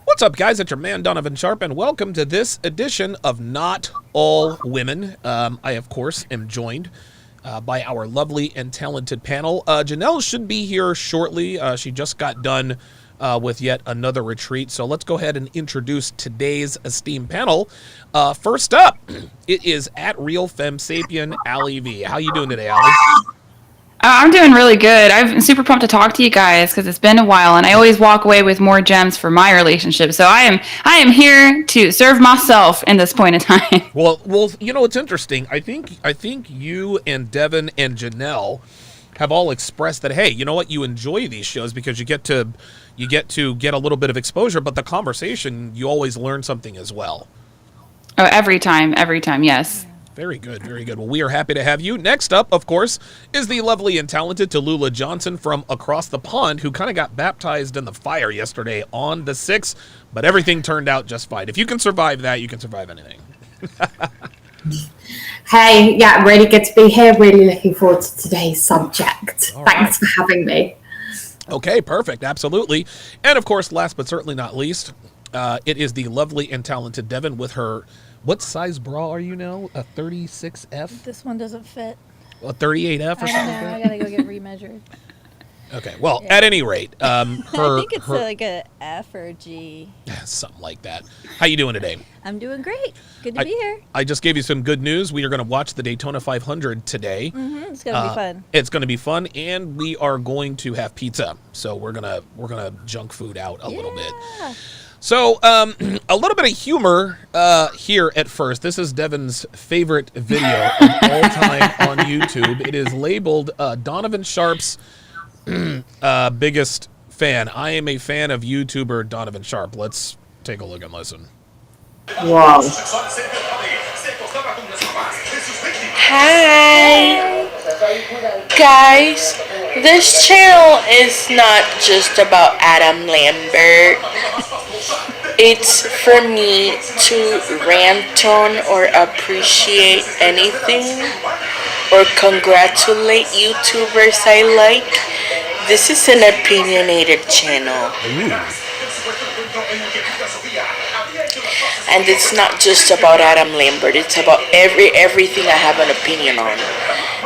What's up, guys? It's your man, Donovan Sharpe, and welcome to this edition of Not All Women. I, of course, am joined by our lovely and talented panel. Janelle should be here shortly. She just got done with yet another retreat, so let's go ahead and introduce today's esteemed panel. First up, it is at Real Femme Sapien, Allie V. How you doing today, Allie? I'm doing really good. I'm super pumped to talk to you guys because it's been a while, and I always walk away with more gems for my relationship. So I am here to serve myself in this point in time. Well, you know, it's interesting. I think you and Devin and Janelle have all expressed that, hey, you know what, you enjoy these shows because you get to get a little bit of exposure, but the conversation, you always learn something as well. Oh, every time, yes. Very good, very good. Well, we are happy to have you. Next up, of course, is the lovely and talented Tallulah Johnson from across the pond, who kind of got baptized in the fire yesterday on the 6th, but everything turned out just fine. If you can survive that, you can survive anything. Hey, yeah, really good to be here. Really looking forward to today's subject. All Thanks right. for having me. Okay, perfect, absolutely. And of course, last but certainly not least, it is the lovely and talented Devin with her. What size bra are you now? A 36F? This one doesn't fit. A 38F or I something? don't know. I gotta go get remeasured. Okay, well, Yeah. at any rate, I think it's like a F or a G. something like that. How you doing today? I'm doing great. Good to be here. I just gave you some good news. We are going to watch the Daytona 500 today. It's gonna be fun. It's going to be fun, and we are going to have pizza. So we're gonna junk food out a little bit. So, a little bit of humor here at first. This is Devin's favorite video of all time on YouTube. It is labeled Donovan Sharpe's biggest fan. I am a fan of YouTuber Donovan Sharpe. Let's take a look and listen. Wow. Hi guys, this channel is not just about Adam Lambert. It's for me to rant on or appreciate anything or congratulate YouTubers I like. This is an opinionated channel. And it's not just about Adam Lambert, it's about everything I have an opinion on.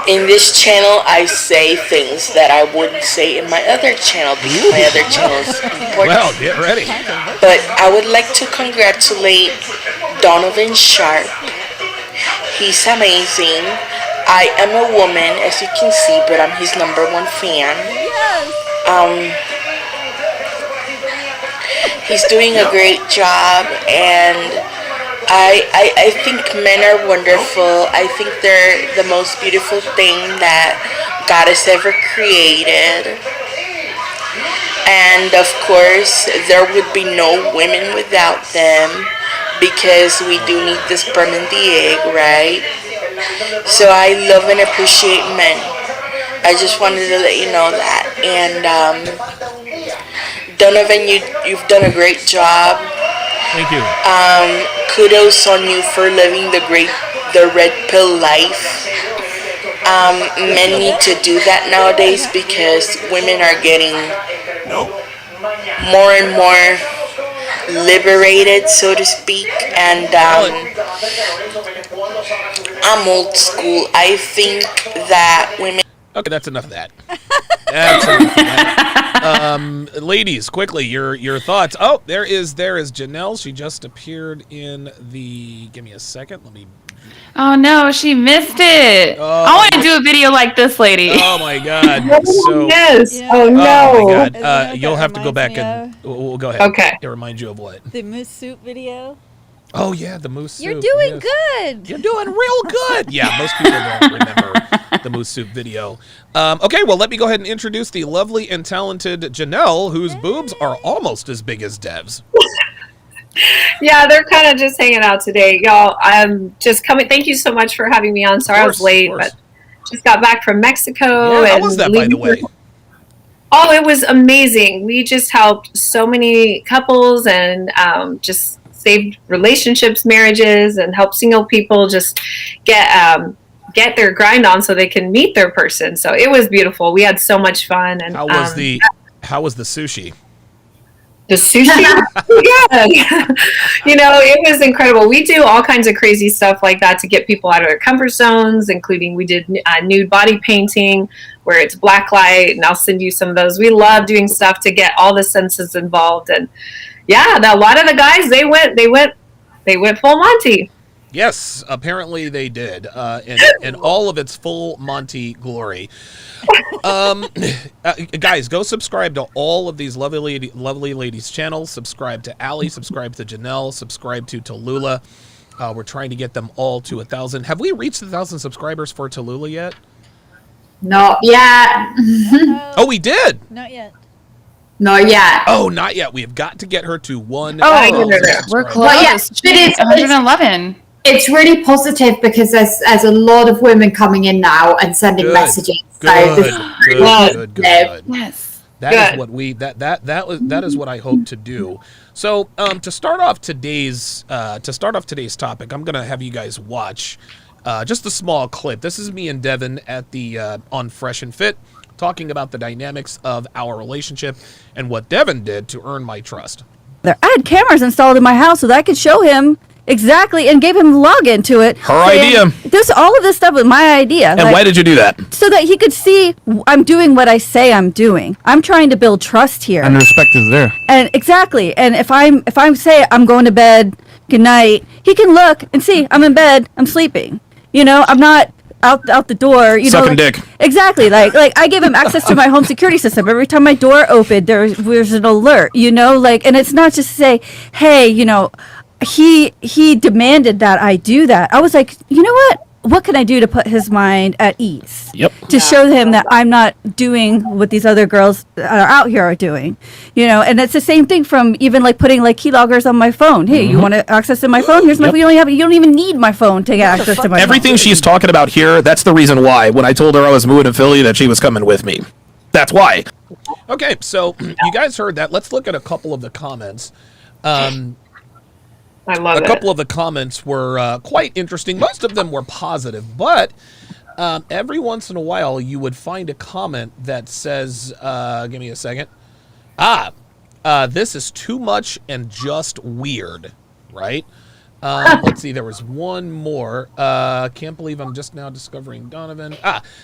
In this channel, I say things that I wouldn't say in my other channel because my other channel is important. Well, get ready. But I would like to congratulate Donovan Sharpe. He's amazing. I am a woman, as you can see, but I'm his #1 fan. He's doing a great job, and I think men are wonderful. I think they're the most beautiful thing that God has ever created. And of course, there would be no women without them, because we do need the sperm and the egg, right? So I love and appreciate men. I just wanted to let you know that. And Donovan, you've done a great job. Thank you. Kudos on you for living the red pill life. Men need to do that nowadays because women are getting more and more liberated, so to speak. And I'm old school. I think that women... Okay, that's enough of that. That's enough of that. Ladies, quickly, your thoughts. Oh, there is Janelle. She just appeared in the. Give me a second. Let me. Oh no, she missed it. Oh. I want to do a video like this lady. Oh my God. So. Yes. Yeah. Oh, no. Oh my Isn't that God. what You'll that have to go back reminds and we'll go ahead. Okay. It reminds you of what? The moose soup video. Oh yeah, the moose soup. You're doing yes. good. You're doing real good. Yeah, most people don't remember the moose soup video. Okay, well, let me go ahead and introduce the lovely and talented Janelle, whose boobs are almost as big as Dev's. Yeah, they're kind of just hanging out today. Y'all, I'm just coming. Thank you so much for having me on. Sorry I was late, but just got back from Mexico. Yeah, how and was that, by the way? Oh, it was amazing. We just helped so many couples and just saved relationships, marriages, and helped single people just get their grind on so they can meet their person. So it was beautiful. We had so much fun. And how was the sushi? The sushi, yeah, it was incredible. We do all kinds of crazy stuff like that to get people out of their comfort zones, including we did nude body painting where it's black light, and I'll send you some of those. We love doing stuff to get all the senses involved, and yeah, a lot of the guys they went full Monty. Yes, apparently they did, in all of its full Monty glory. Guys, go subscribe to all of these lovely ladies' channels. Subscribe to Allie, subscribe to Janelle, subscribe to Tallulah. We're trying to get them all to 1,000. Have we reached 1,000 subscribers for Tallulah yet? Not yet. Oh, we did. Not yet. Not yet. Oh, not yet. We have got to get her to 1,000. We're close. Well, yeah, but it's 111. It's really positive because there's a lot of women coming in now and sending messages. Good. Yes. That is what we that is what I hope to do. So to start off today's topic, I'm gonna have you guys watch just a small clip. This is me and Devin at the on Fresh and Fit talking about the dynamics of our relationship and what Devin did to earn my trust. I had cameras installed in my house so that I could show him exactly and gave him login to it. Her idea. This all of this stuff was my idea. And why did you do that? So that he could see I'm doing what I say I'm doing. I'm trying to build trust here. And the respect is there. And exactly. And if I'm say I'm going to bed, good night, he can look and see I'm in bed, I'm sleeping. I'm not out the door, sucking dick. Exactly. Like I gave him access to my home security system. Every time my door opened, there's an alert, and it's not just to say, hey, he demanded that I do that. I was like, you know what can I do to put his mind at ease? Yep. To show him that I'm not doing what these other girls that are out here are doing, and it's the same thing from even like putting like keyloggers on my phone. Hey, you want to access to my phone? Here's my phone. You don't even need my phone to get access to my phone. Everything she's talking about here, that's the reason why when I told her I was moving to Philly that she was coming with me. That's why. Okay, so you guys heard that. Let's look at a couple of the comments. I love it. A couple of the comments were quite interesting. Most of them were positive, but every once in a while you would find a comment that says, give me a second. This is too much and just weird, right? Let's see, there was one more. Can't believe I'm just now discovering Donovan.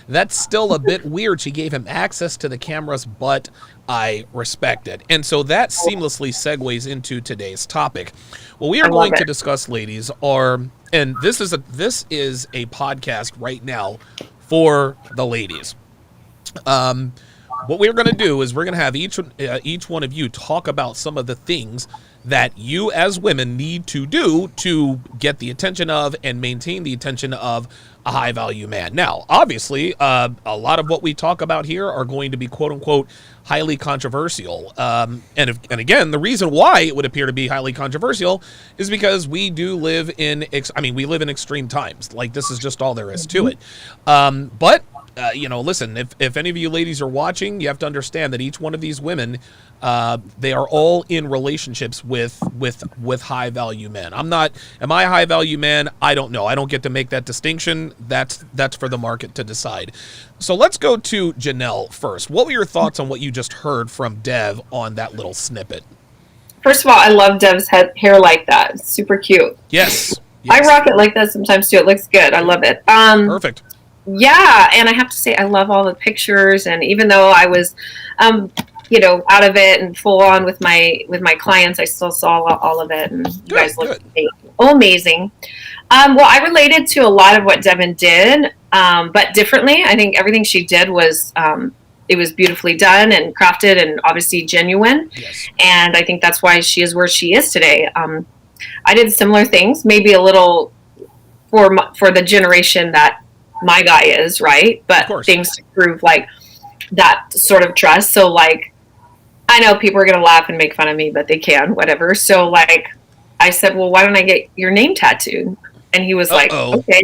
That's still a bit weird. She gave him access to the cameras, but I respect it. And so that seamlessly segues into today's topic. What we are going to discuss, ladies, and this is a podcast right now for the ladies. What we're going to do is we're going to have each one of you talk about some of the things that you as women need to do to get the attention of and maintain the attention of a high value man. Now, obviously, a lot of what we talk about here are going to be quote unquote highly controversial. And again, the reason why it would appear to be highly controversial is because we do live in extreme times. Like, this is just all there is to it. But listen, if any of you ladies are watching, you have to understand that each one of these women, they are all in relationships with high value men. Am I a high value man? I don't know. I don't get to make that distinction. That's for the market to decide. So let's go to Janelle first. What were your thoughts on what you just heard from Dev on that little snippet? First of all, I love Dev's hair like that. It's super cute. Yes. I rock it like that sometimes too. It looks good. I love it. Perfect. Yeah, and I have to say I love all the pictures, and even though I was out of it and full on with my clients, I still saw all of it, and you guys look amazing. Well, I related to a lot of what Devin did, but differently. I think everything she did was it was beautifully done and crafted and obviously genuine. Yes. And I think that's why she is where she is today. I did similar things, maybe a little for the generation that my guy is, right? But things to prove like that sort of trust. So like, I know people are going to laugh and make fun of me, but they can, whatever. So like, I said, well, why don't I get your name tattooed? And he was like, okay.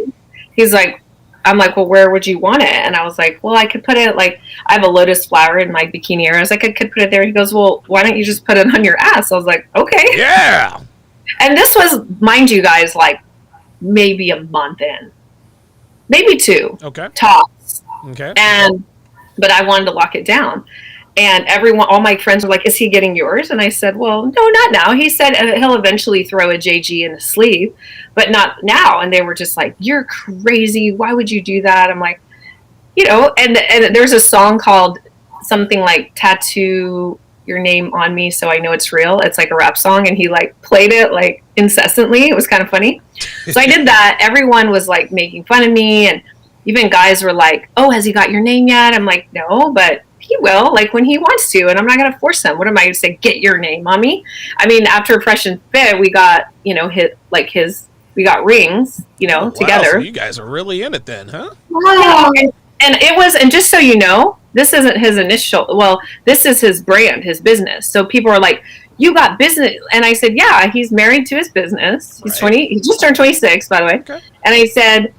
He's like, I'm like, well, where would you want it? And I was like, well, I could put it like, I have a lotus flower in my bikini area. I was like, I could put it there. He goes, well, why don't you just put it on your ass? I was like, okay. Yeah. And this was, mind you guys, like maybe a month in. Maybe 2. Okay. Tops. Okay. But I wanted to lock it down. And all my friends were like, is he getting yours? And I said, well, no, not now. He said he'll eventually throw a JG in a sleeve, but not now. And they were just like, you're crazy. Why would you do that? I'm like, and there's a song called something like Tattoo Your Name on Me so I know it's real. It's like a rap song, and he like played it like incessantly. It was kind of funny. So I did that. Everyone was like making fun of me, and even guys were like, oh, has he got your name yet? I'm like, no, but he will, like when he wants to, and I'm not going to force him. What am I going to say? Get your name on me? I mean, after Fresh and Fit, we got, we got rings, Wow, together. so you guys are really in it then, huh? Wow. And it was, and just so you know, this isn't his this is his brand, his business. So people are like, you got business. And I said, yeah, he's married to his business. He's 20, he just turned 26, by the way. Okay. And I said,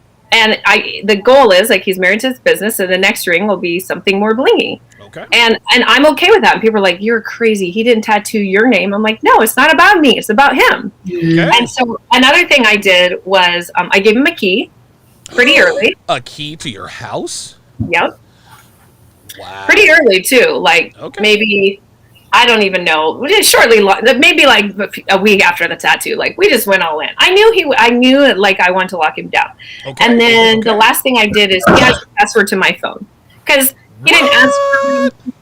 the goal is like, he's married to his business, and the next ring will be something more blingy. Okay. And I'm okay with that. And people are like, you're crazy. He didn't tattoo your name. I'm like, no, it's not about me. It's about him. Okay. And so another thing I did was I gave him a key pretty early. A key to your house? Yep. Wow. Pretty early too. Like maybe, I don't even know. Shortly, maybe like a week after the tattoo. Like we just went all in. I knew like I wanted to lock him down. Okay. And then the last thing I did is he has the password to my phone, because he didn't ask for me.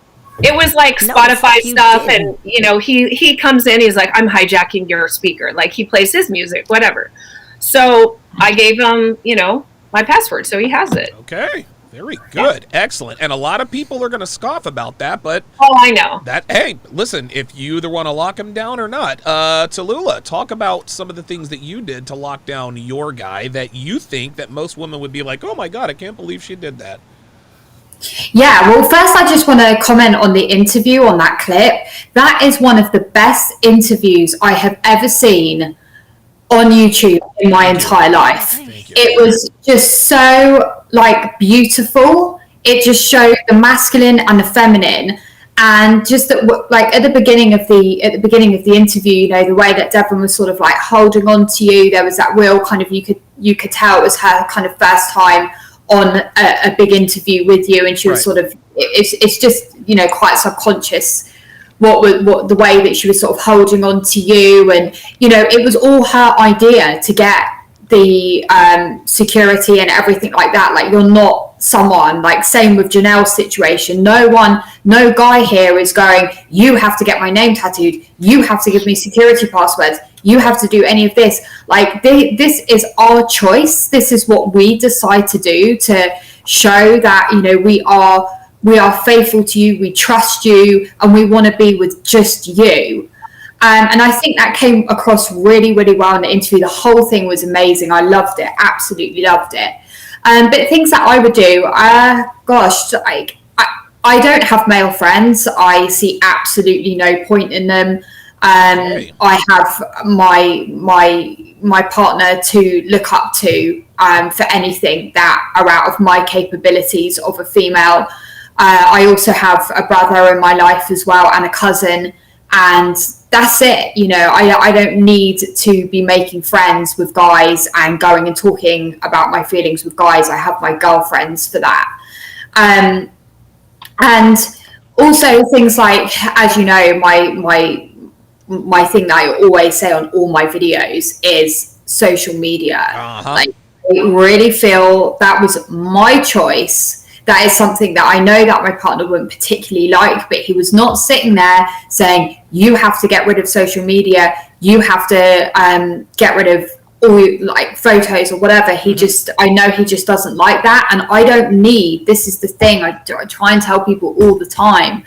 It was like Spotify stuff, and he comes in, he's like, I'm hijacking your speaker. Like he plays his music, whatever. So I gave him, my password, so he has it. Okay. Very good. Yeah. Excellent. And a lot of people are going to scoff about that, but... Oh, I know. Hey, listen, if you either want to lock him down or not, Tallulah, talk about some of the things that you did to lock down your guy that you think that most women would be like, oh my God, I can't believe she did that. Yeah, well, first I just want to comment on the interview on that clip. That is one of the best interviews I have ever seen on YouTube in my entire life. It was just so beautiful. It just showed the masculine and the feminine, and just that, like at the beginning of the interview, the way that Devon was sort of like holding on to you, there was that real kind of, you could tell it was her kind of first time on a big interview with you, and she was sort of, it's just quite subconscious what the way that she was sort of holding on to you, and it was all her idea to get the security and everything like that. Like, you're not someone, like same with Janelle's situation, no guy here is going, you have to get my name tattooed, you have to give me security passwords, you have to do any of this. Like, this is our choice. This is what we decide to do to show that we are faithful to you, we trust you, and we want to be with just you. And I think that came across really, really well in the interview. The whole thing was amazing. I loved it. Absolutely loved it. But things that I would do, I don't have male friends. I see absolutely no point in them. I have my partner to look up to for anything that are out of my capabilities of a female. I also have a brother in my life as well, and a cousin, and that's it. I don't need to be making friends with guys and going and talking about my feelings with guys. I have my girlfriends for that. And also things like, as you know, my thing that I always say on all my videos is social media. Like, I really feel that was my choice. That is something that I know that my partner wouldn't particularly like, but he was not sitting there saying, you have to get rid of social media, you have to get rid of all like photos or whatever. I know he just doesn't like that. And I don't need, this is the thing, I try and tell people all the time,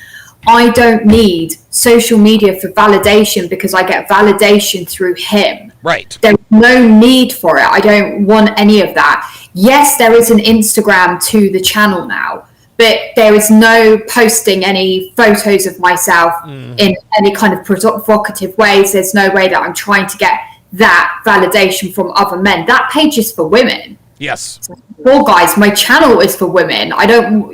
I don't need social media for validation, because I get validation through him. Right. There's no need for it. I don't want any of that. Yes, there is an Instagram to the channel now, but there is no posting any photos of myself in any kind of provocative ways. There's no way that I'm trying to get that validation from other men. That page is for women. Yes. For guys, my channel is for women. I don't,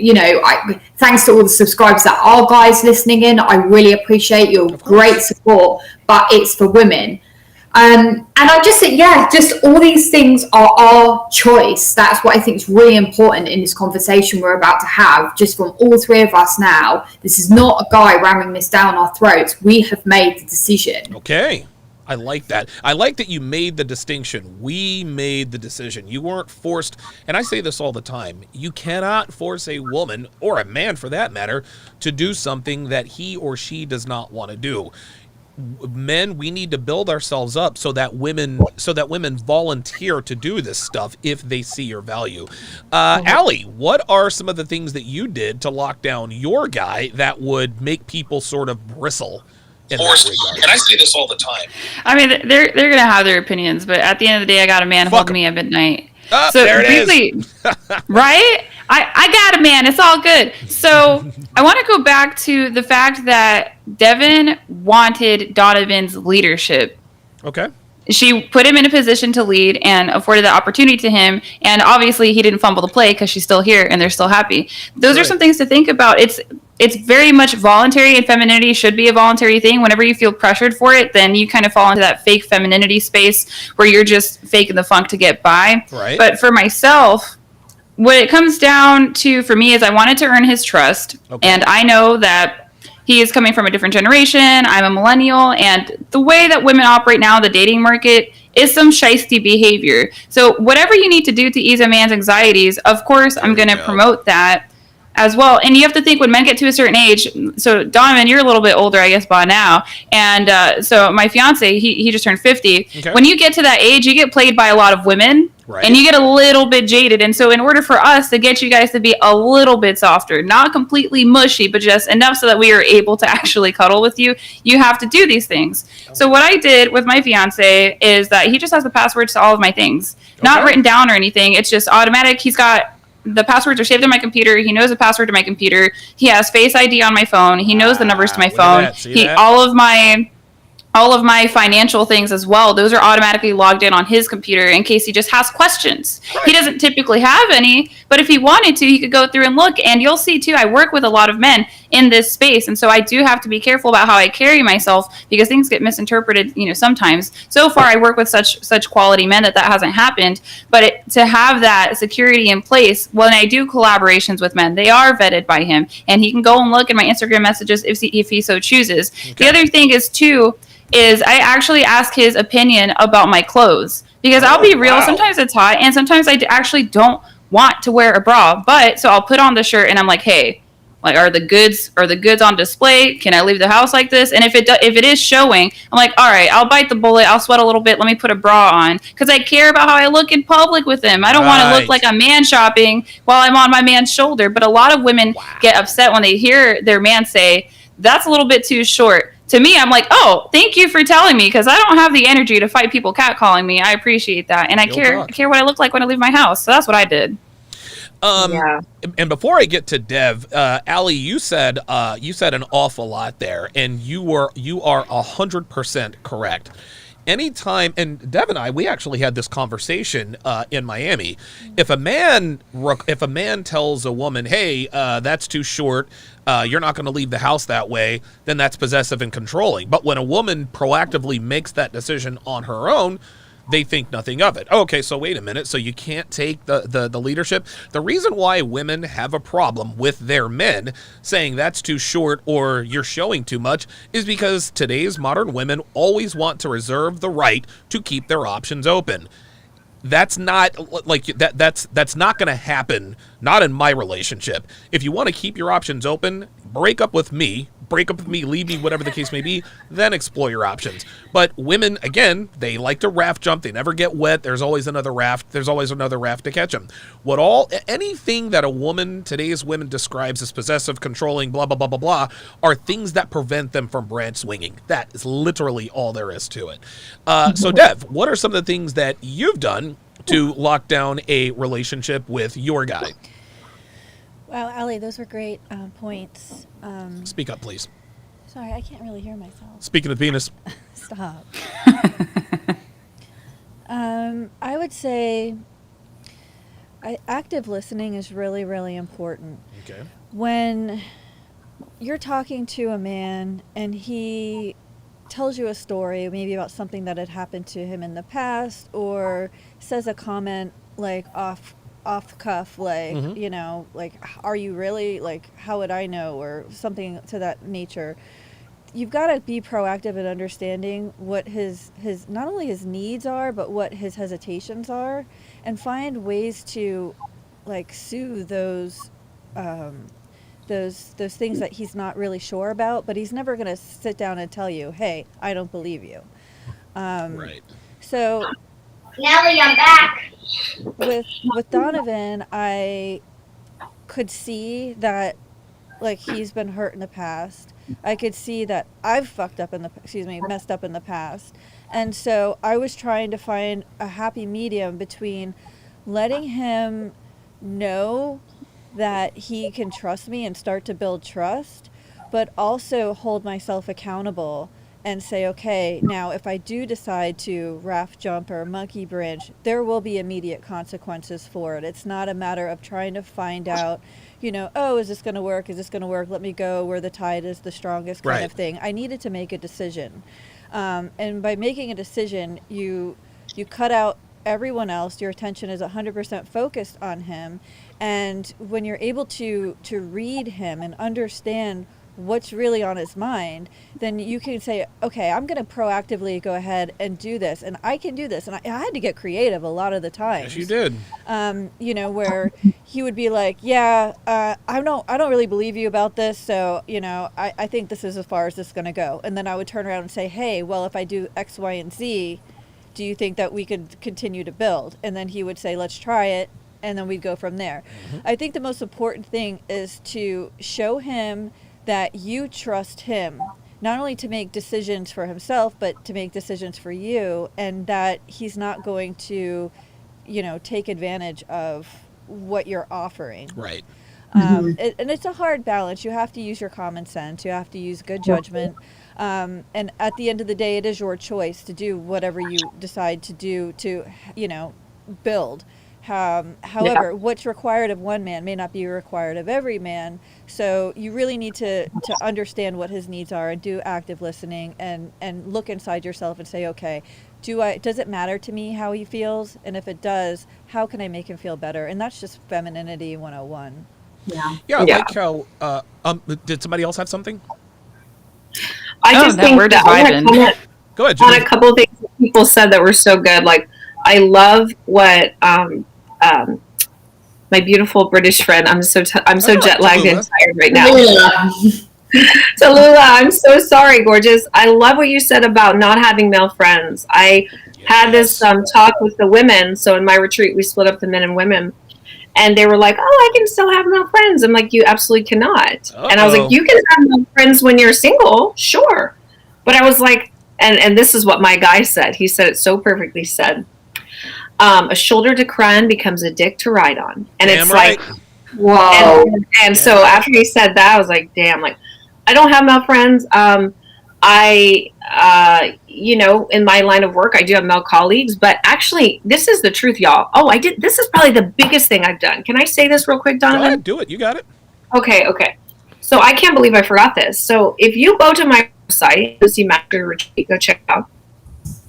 thanks to all the subscribers that are guys listening in. I really appreciate your great support, but it's for women. And I just think, just all these things are our choice. That's what I think is really important in this conversation we're about to have, just from all three of us now. This is not a guy ramming this down our throats. We have made the decision. Okay. I like that. I like that you made the distinction. We made the decision. You weren't forced. And I say this all the time. You cannot force a woman, or a man for that matter, to do something that he or she does not want to do. Men, we need to build ourselves up so that women volunteer to do this stuff if they see your value. Allie, what are some of the things that you did to lock down your guy that would make people sort of bristle in that regard? And I say this all the time. I mean, they're gonna have their opinions, but at the end of the day, I got a man holding me at midnight. So there it briefly, is. right? I got a man. It's all good. So I want to go back to the fact that Devin wanted Donovan's leadership. Okay. She put him in a position to lead and afforded the opportunity to him. And obviously he didn't fumble the play because she's still here and they're still happy. Those are some things to think about. It's very much voluntary, and femininity should be a voluntary thing. Whenever you feel pressured for it, then you kind of fall into that fake femininity space where you're just faking the funk to get by. Right. But for myself, what it comes down to for me is I wanted to earn his trust. Okay. And I know that he is coming from a different generation. I'm a millennial, and the way that women operate now in the dating market is some shiesty behavior. So whatever you need to do to ease a man's anxieties, of course, I'm going to promote that as well. And you have to think when men get to a certain age, so Donovan, you're a little bit older, I guess, by now. And so my fiance, he just turned 50. Okay. When you get to that age, you get played by a lot of women. Right. And you get a little bit jaded. And so in order for us to get you guys to be a little bit softer, not completely mushy, but just enough so that we are able to actually cuddle with you, you have to do these things. Okay. So what I did with my fiance is that he just has the passwords to all of my things. Okay. Not written down or anything. It's just automatic. He's got the passwords are saved on my computer. He knows the password to my computer. He has Face ID on my phone. He knows the numbers to my phone. All of my financial things as well, those are automatically logged in on his computer in case he just has questions. Right. He doesn't typically have any, but if he wanted to, he could go through and look. And you'll see, too, I work with a lot of men in this space. And so I do have to be careful about how I carry myself because things get misinterpreted, sometimes. So far, I work with such quality men that hasn't happened. But to have that security in place, when I do collaborations with men, they are vetted by him. And he can go and look at my Instagram messages if he so chooses. Okay. The other thing is, too, is I actually ask his opinion about my clothes. Because I'll be real, sometimes it's hot, and sometimes I actually don't want to wear a bra. But, so I'll put on the shirt, and I'm like, hey, like, are the goods on display? Can I leave the house like this? And if it is showing, I'm like, all right, I'll bite the bullet. I'll sweat a little bit. Let me put a bra on. Because I care about how I look in public with him. I don't want to look like I'm man shopping while I'm on my man's shoulder. But a lot of women get upset when they hear their man say, that's a little bit too short. To me, I'm like, oh, thank you for telling me, because I don't have the energy to fight people catcalling me. I appreciate that. And I care what I look like when I leave my house. So that's what I did. And before I get to Dev, Allie, you said an awful lot there, and you are 100% correct. Anytime, and Dev and I, we actually had this conversation in Miami. If a man tells a woman, hey, that's too short, you're not going to leave the house that way, then that's possessive and controlling. But when a woman proactively makes that decision on her own, they think nothing of it. Okay, so wait a minute. So you can't take the leadership? The reason why women have a problem with their men saying that's too short or you're showing too much is because today's modern women always want to reserve the right to keep their options open. That's not like that's not going to happen. Not in my relationship. If you want to keep your options open, break up with me, leave me, whatever the case may be, then explore your options. But women, again, they like to raft jump. They never get wet. There's always another raft. There's always another raft to catch them. Anything that today's women describes as possessive, controlling, blah, blah, blah, blah, blah, are things that prevent them from branch swinging. That is literally all there is to it. So Dev, what are some of the things that you've done to lock down a relationship with your guy? Wow, Allie, those were great points. Speak up, please. Sorry, I can't really hear myself. Speaking of penis. Stop. I would say active listening is really, really important. Okay. When you're talking to a man and he tells you a story, maybe about something that had happened to him in the past, or says a comment like off the cuff, like, you know, like, are you really, like, how would I know, or something to that nature. You've got to be proactive in understanding what his not only his needs are, but what his hesitations are, and find ways to, like, soothe those things that he's not really sure about, but he's never going to sit down and tell you, hey, I don't believe you. Right. So Nelly, I'm back. with Donovan, I could see that, like, he's been hurt in the past. I could see that I've messed up in the past. And so I was trying to find a happy medium between letting him know that he can trust me and start to build trust, but also hold myself accountable and say, okay, now if I do decide to raft jump or monkey branch, there will be immediate consequences for it. It's not a matter of trying to find out, you know, oh, is this going to work? Is this going to work? Let me go where the tide is the strongest kind of thing. I needed to make a decision. And by making a decision, you cut out everyone else. Your attention is 100% focused on him. And when you're able to read him and understand what's really on his mind, then you can say, okay, I'm going to proactively go ahead and do this, and I can do this. And I had to get creative a lot of the time. Yes, you did. You know, where he would be like, yeah, I don't really believe you about this, so, you know, I think this is as far as this is going to go. And then I would turn around and say, hey, well, if I do X, Y, and Z, do you think that we could continue to build? And then he would say, let's try it, and then we'd go from there. I think the most important thing is to show him that you trust him, not only to make decisions for himself, but to make decisions for you, and that he's not going to, you know, take advantage of what you're offering. Right. And it's a hard balance. You have to use your common sense. You have to use good judgment. And at the end of the day, it is your choice to do whatever you decide to do to, you know, build. However, what's required of one man may not be required of every man. So you really need to understand what his needs are and do active listening and look inside yourself and say, okay, does it matter to me how he feels? And if it does, how can I make him feel better? And that's just femininity 101. Yeah, I like how, did somebody else have something? I just think we're that I vibing. want to comment Go ahead, on Julie. a couple of things that people said that were so good. Like, I love what my beautiful British friend. I'm so jet lagged and tired right now. Tallulah, I'm so sorry, gorgeous. I love what you said about not having male friends. I had this talk with the women. So in my retreat, we split up the men and women. And they were like, oh, I can still have male friends. I'm like, you absolutely cannot. And I was like, you can have male friends when you're single, sure. But I was like, and this is what my guy said. He said it so perfectly said. A shoulder to cry on becomes a dick to ride on. And Damn it's right. like, whoa. And so after he said that, I was like, damn, like, I don't have male friends. You know, in my line of work, I do have male colleagues, but actually, this is the truth, y'all. Oh, this is probably the biggest thing I've done. Can I say this real quick, Donovan? Go ahead, do it. You got it. Okay. So I can't believe I forgot this. So if you go to my website, you'll see Mastery Retreat, go check it out.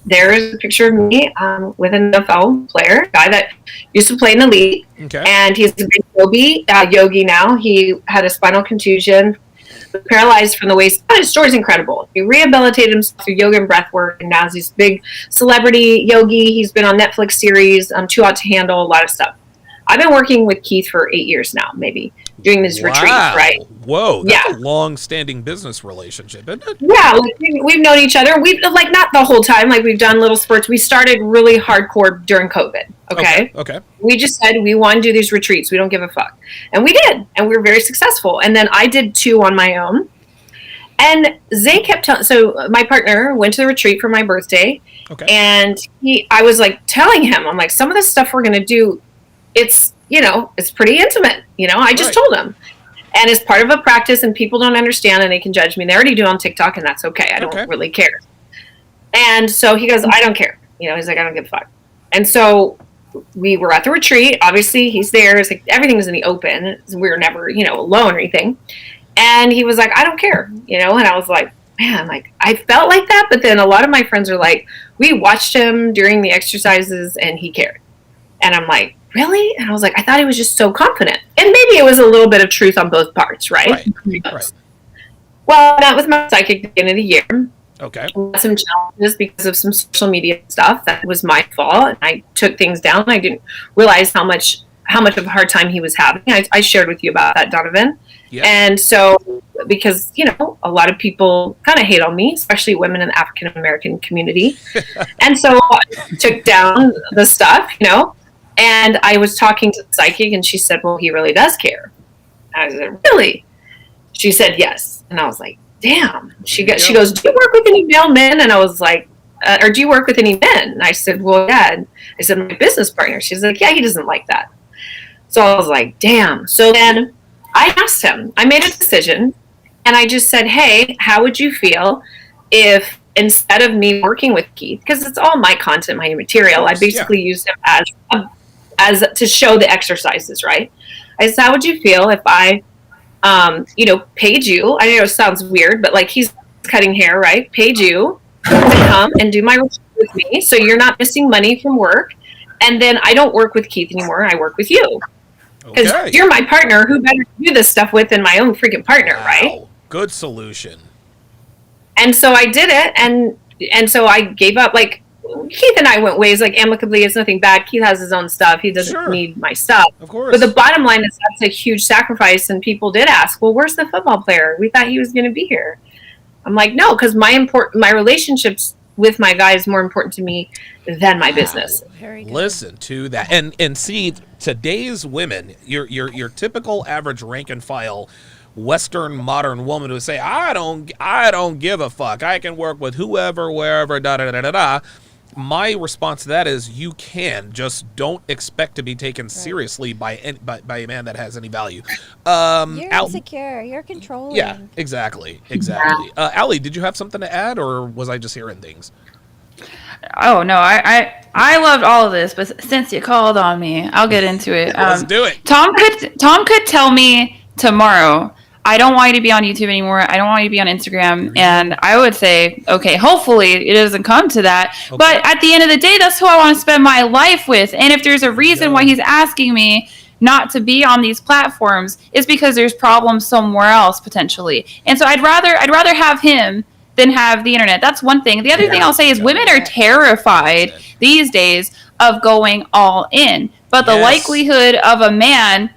There is a picture of me with an NFL player, guy that used to play in the league. Okay. And he's a big yogi now. He had a spinal contusion, was paralyzed from the waist. His story's incredible. He rehabilitated himself through yoga and breath work, and now he's this big celebrity yogi. He's been on Netflix series, Too Hot to Handle, a lot of stuff. I've been working with Keith for 8 years now, maybe, doing these retreats, right? Whoa, that's a long-standing business relationship, isn't it? Yeah, like we've known each other. We've, like, not the whole time. Like, we've done little spurts. We started really hardcore during COVID, Okay. We just said we want to do these retreats. We don't give a fuck. And we did, and we were very successful. And then I did 2 on my own. And Zay kept telling, so my partner went to the retreat for my birthday. Okay. And I was, like, telling him, I'm like, some of the stuff we're going to do, it's, you know, it's pretty intimate. You know, I just told him. And it's part of a practice, and people don't understand, and they can judge me. They already do on TikTok, and that's okay. I don't really care. And so he goes, I don't care. You know, he's like, I don't give a fuck. And so we were at the retreat. Obviously, he's there. It's like everything was in the open. We were never, you know, alone or anything. And he was like, I don't care. You know, and I was like, man, like I felt like that. But then a lot of my friends are like, we watched him during the exercises and he cared. And I'm like, really? And I was like, I thought he was just so confident. And maybe it was a little bit of truth on both parts, right? Right. Well, that was my psychic at the end of the year. Okay. I had some challenges because of some social media stuff. That was my fault. I took things down. I didn't realize how much of a hard time he was having. I shared with you about that, Donovan. Yeah. And so, because, you know, a lot of people kind of hate on me, especially women in the African American community. And so I took down the stuff, you know, and I was talking to the psychic and she said, well, he really does care. I said, really? She said, yes. And I was like, damn. She goes, do you work with any male men? And I was like, or do you work with any men? And I said, well, yeah. And I said, my business partner. She's like, yeah, he doesn't like that. So I was like, damn. So then I asked him, I made a decision and I just said, hey, how would you feel if instead of me working with Keith, because it's all my content, my material, I basically used him as to show the exercises, right? I said, how would you feel if I, paid you? I know it sounds weird, but like he's cutting hair, right? Paid you to come and do my work with me. So you're not missing money from work. And then I don't work with Keith anymore. I work with you. Because you're my partner. Who better to do this stuff with than my own freaking partner, right? Good solution. And so I did it. And so I gave up. Like, Keith and I went ways, like, amicably. It's nothing bad. Keith has his own stuff. He doesn't need my stuff. Of course. But the bottom line is that's a huge sacrifice. And people did ask, well, where's the football player? We thought he was going to be here. I'm like, no, because my relationships with my guy is more important to me than my business. Very good. Listen to that, and see, today's women, your typical average rank and file Western modern woman who say, I don't give a fuck. I can work with whoever, wherever, da da da da da. My response to that is, you can, just don't expect to be taken seriously by a man that has any value. You're insecure. You're controlling. Yeah, exactly. Allie, did you have something to add, or was I just hearing things? Oh no, I loved all of this, but since you called on me, I'll get into it. Let's do it. Tom could tell me tomorrow, I don't want you to be on YouTube anymore. I don't want you to be on Instagram. And I would say, okay, hopefully it doesn't come to that. Okay. But at the end of the day, that's who I want to spend my life with. And if there's a reason why he's asking me not to be on these platforms, it's because there's problems somewhere else potentially. And so I'd rather have him than have the internet. That's one thing. The other thing I'll say is women are terrified these days of going all in. But the likelihood of a man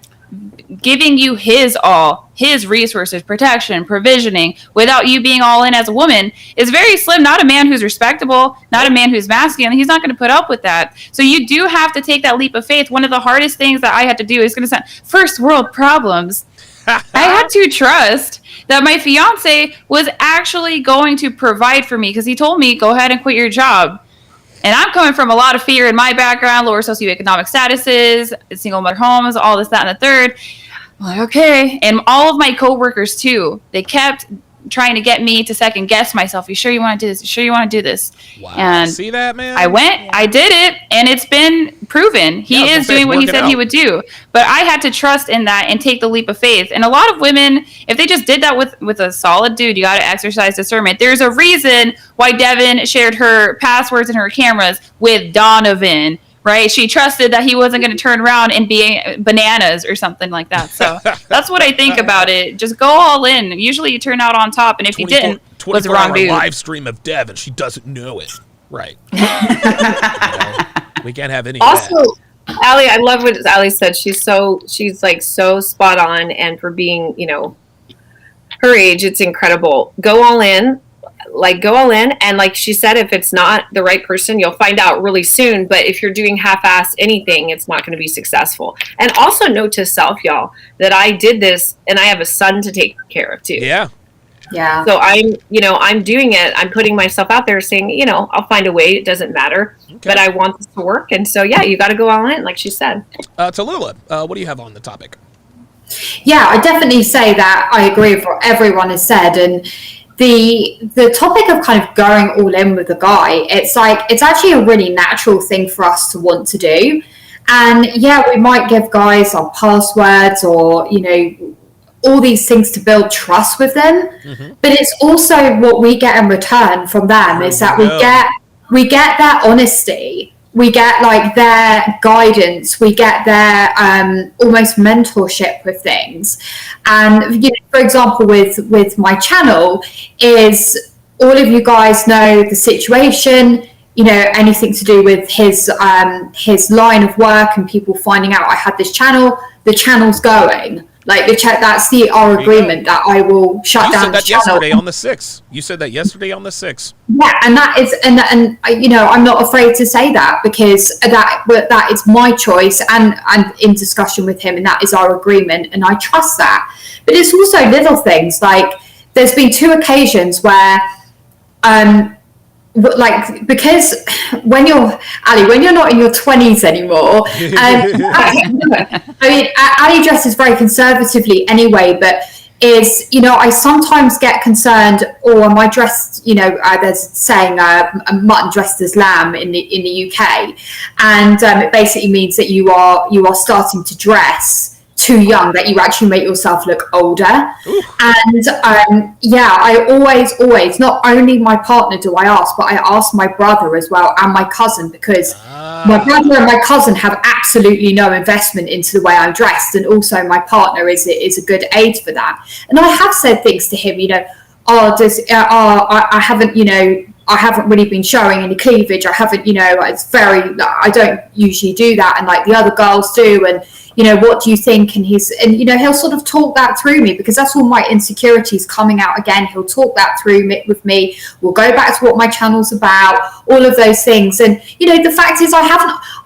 giving you his all, his resources, protection, provisioning, without you being all in as a woman is very slim. Not a man who's respectable, not a man who's masculine. He's not going to put up with that. So you do have to take that leap of faith. One of the hardest things that I had to do is going to sound first world problems. I had to trust that my fiance was actually going to provide for me, because he told me, go ahead and quit your job. And I'm coming from a lot of fear in my background, lower socioeconomic statuses, single mother homes, all this, that, and the third. I'm like, okay. And all of my coworkers too, they kept trying to get me to second guess myself. You sure you want to do this? You sure you want to do this? Wow. And see that, man? I went, I did it, and it's been proven. He is doing what he said he would do. But I had to trust in that and take the leap of faith. And a lot of women, if they just did that with a solid dude, you got to exercise discernment. There's a reason why Devin shared her passwords and her cameras with Donovan. Right? She trusted that he wasn't going to turn around and be bananas or something like that. So that's what I think about it. Just go all in. Usually you turn out on top, and if you didn't, was the wrong dude. Live stream of Dev, and she doesn't know it. Right. We can't have any. Also, Allie, I love what Allie said. She's like so spot on, and for being, her age, it's incredible. Go all in. And like she said, if it's not the right person, you'll find out really soon. But if you're doing half-ass anything, it's not going to be successful. And also note to self, y'all, that I did this and I have a son to take care of too. Yeah. So I'm doing it. I'm putting myself out there saying, I'll find a way. It doesn't matter, but I want this to work. And so, you got to go all in, like she said. Tallulah, what do you have on the topic? Yeah, I definitely say that I agree with what everyone has said. And the topic of kind of going all in with a guy, it's actually a really natural thing for us to want to do. And we might give guys our passwords or all these things to build trust with them. But it's also what we get in return from them is that we get their honesty. We get like their guidance. We get their almost mentorship with things. And for example, with my channel, is all of you guys know the situation. Anything to do with his line of work and people finding out I had this channel. The channel's going. Like that's our agreement that I will shut down the channel. You said that yesterday on the 6th. You said that yesterday on the 6th. Yeah, and that is, and I'm not afraid to say that because that is my choice, and I'm in discussion with him, and that is our agreement, and I trust that. But it's also little things like there's been 2 occasions where, because when you're not in your 20s anymore, Ali dresses very conservatively anyway, but I sometimes get concerned, or am I dressed, there's saying mutton dressed as lamb in the UK, and it basically means that you are starting to dress too young, that you actually make yourself look older. Ooh. And I always, not only my partner do I ask, but I ask my brother as well and my cousin, because my brother and my cousin have absolutely no investment into the way I'm dressed, and also my partner is a good aid for that. And I have said things to him, I haven't really been showing any cleavage. I haven't, I don't usually do that, and like the other girls do, and what do you think? And he'll sort of talk that through me, because that's all my insecurities coming out again. He'll talk that through with me. We'll go back to what my channel's about, all of those things. And the fact is, I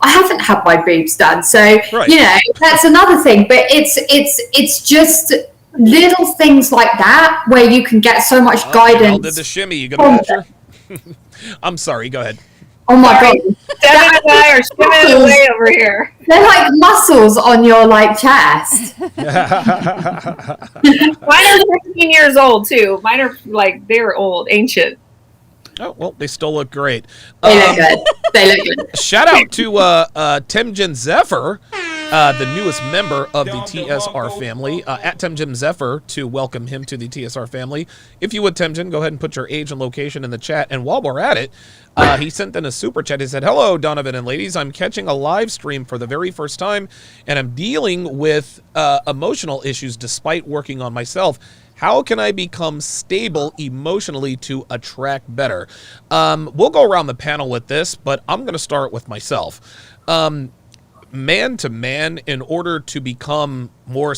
haven't had my boobs done, so right. That's another thing. But it's just little things like that where you can get so much guidance. Did the shimmy? You gonna measure? I'm sorry. Go ahead. Oh my God. Devin and I are swimming away over here. They're like muscles on your chest. Mine are 15 years old too. Mine are they're old, ancient. Oh, well, they still look great. They look good. They look good. Shout out to Temjin Zephyr, the newest member of the TSR family. At Temjin Zephyr to welcome him to the TSR family. If you would, Temjin, go ahead and put your age and location in the chat. And while we're at it, he sent in a super chat. He said, "Hello, Donovan and ladies. I'm catching a live stream for the very first time, and I'm dealing with emotional issues despite working on myself. How can I become stable emotionally to attract better?" We'll go around the panel with this, but I'm going to start with myself. Man to man, in order to become more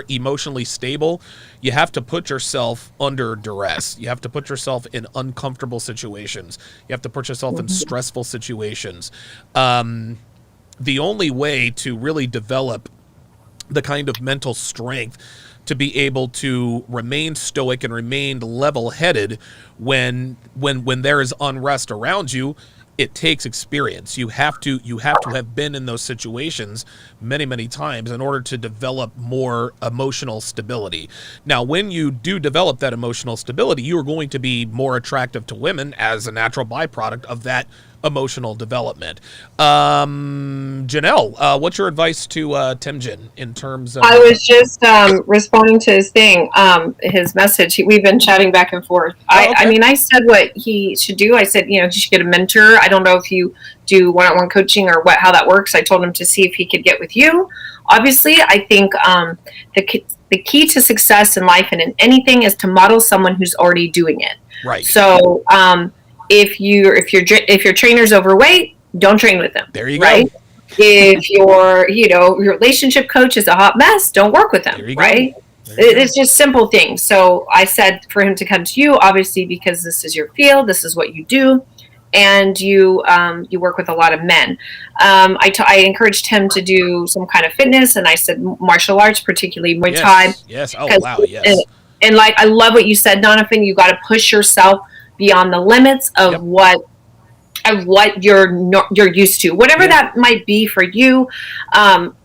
emotionally stable, you have to put yourself under duress. You have to put yourself in uncomfortable situations. You have to put yourself in stressful situations. The only way to really develop the kind of mental strength to be able to remain stoic and remain level-headed when there is unrest around you, it takes experience. You have to have been in those situations many, many times in order to develop more emotional stability. Now, when you do develop that emotional stability, you are going to be more attractive to women as a natural byproduct of that emotional development. Janelle, what's your advice to Temjin in terms of... I was just responding to his thing, his message. We've been chatting back and forth. Okay. I mean, I said what he should do. I said, he should get a mentor. I don't know if you do one-on-one coaching or how that works. I told him to see if he could get with you. Obviously, I think the key to success in life and in anything is to model someone who's already doing it. Right. So, if your trainer's overweight, don't train with them. There you right? go. If your relationship coach is a hot mess, don't work with them. There you right? Go. It's just simple things. So I said for him to come to you, obviously, because this is your field, this is what you do, and you work with a lot of men. I encouraged him to do some kind of fitness, and I said martial arts, particularly Muay Thai. Yes. Oh wow. Yes. And I love what you said, Donovan. You got to push yourself beyond the limits of what you're used to, whatever that might be for you.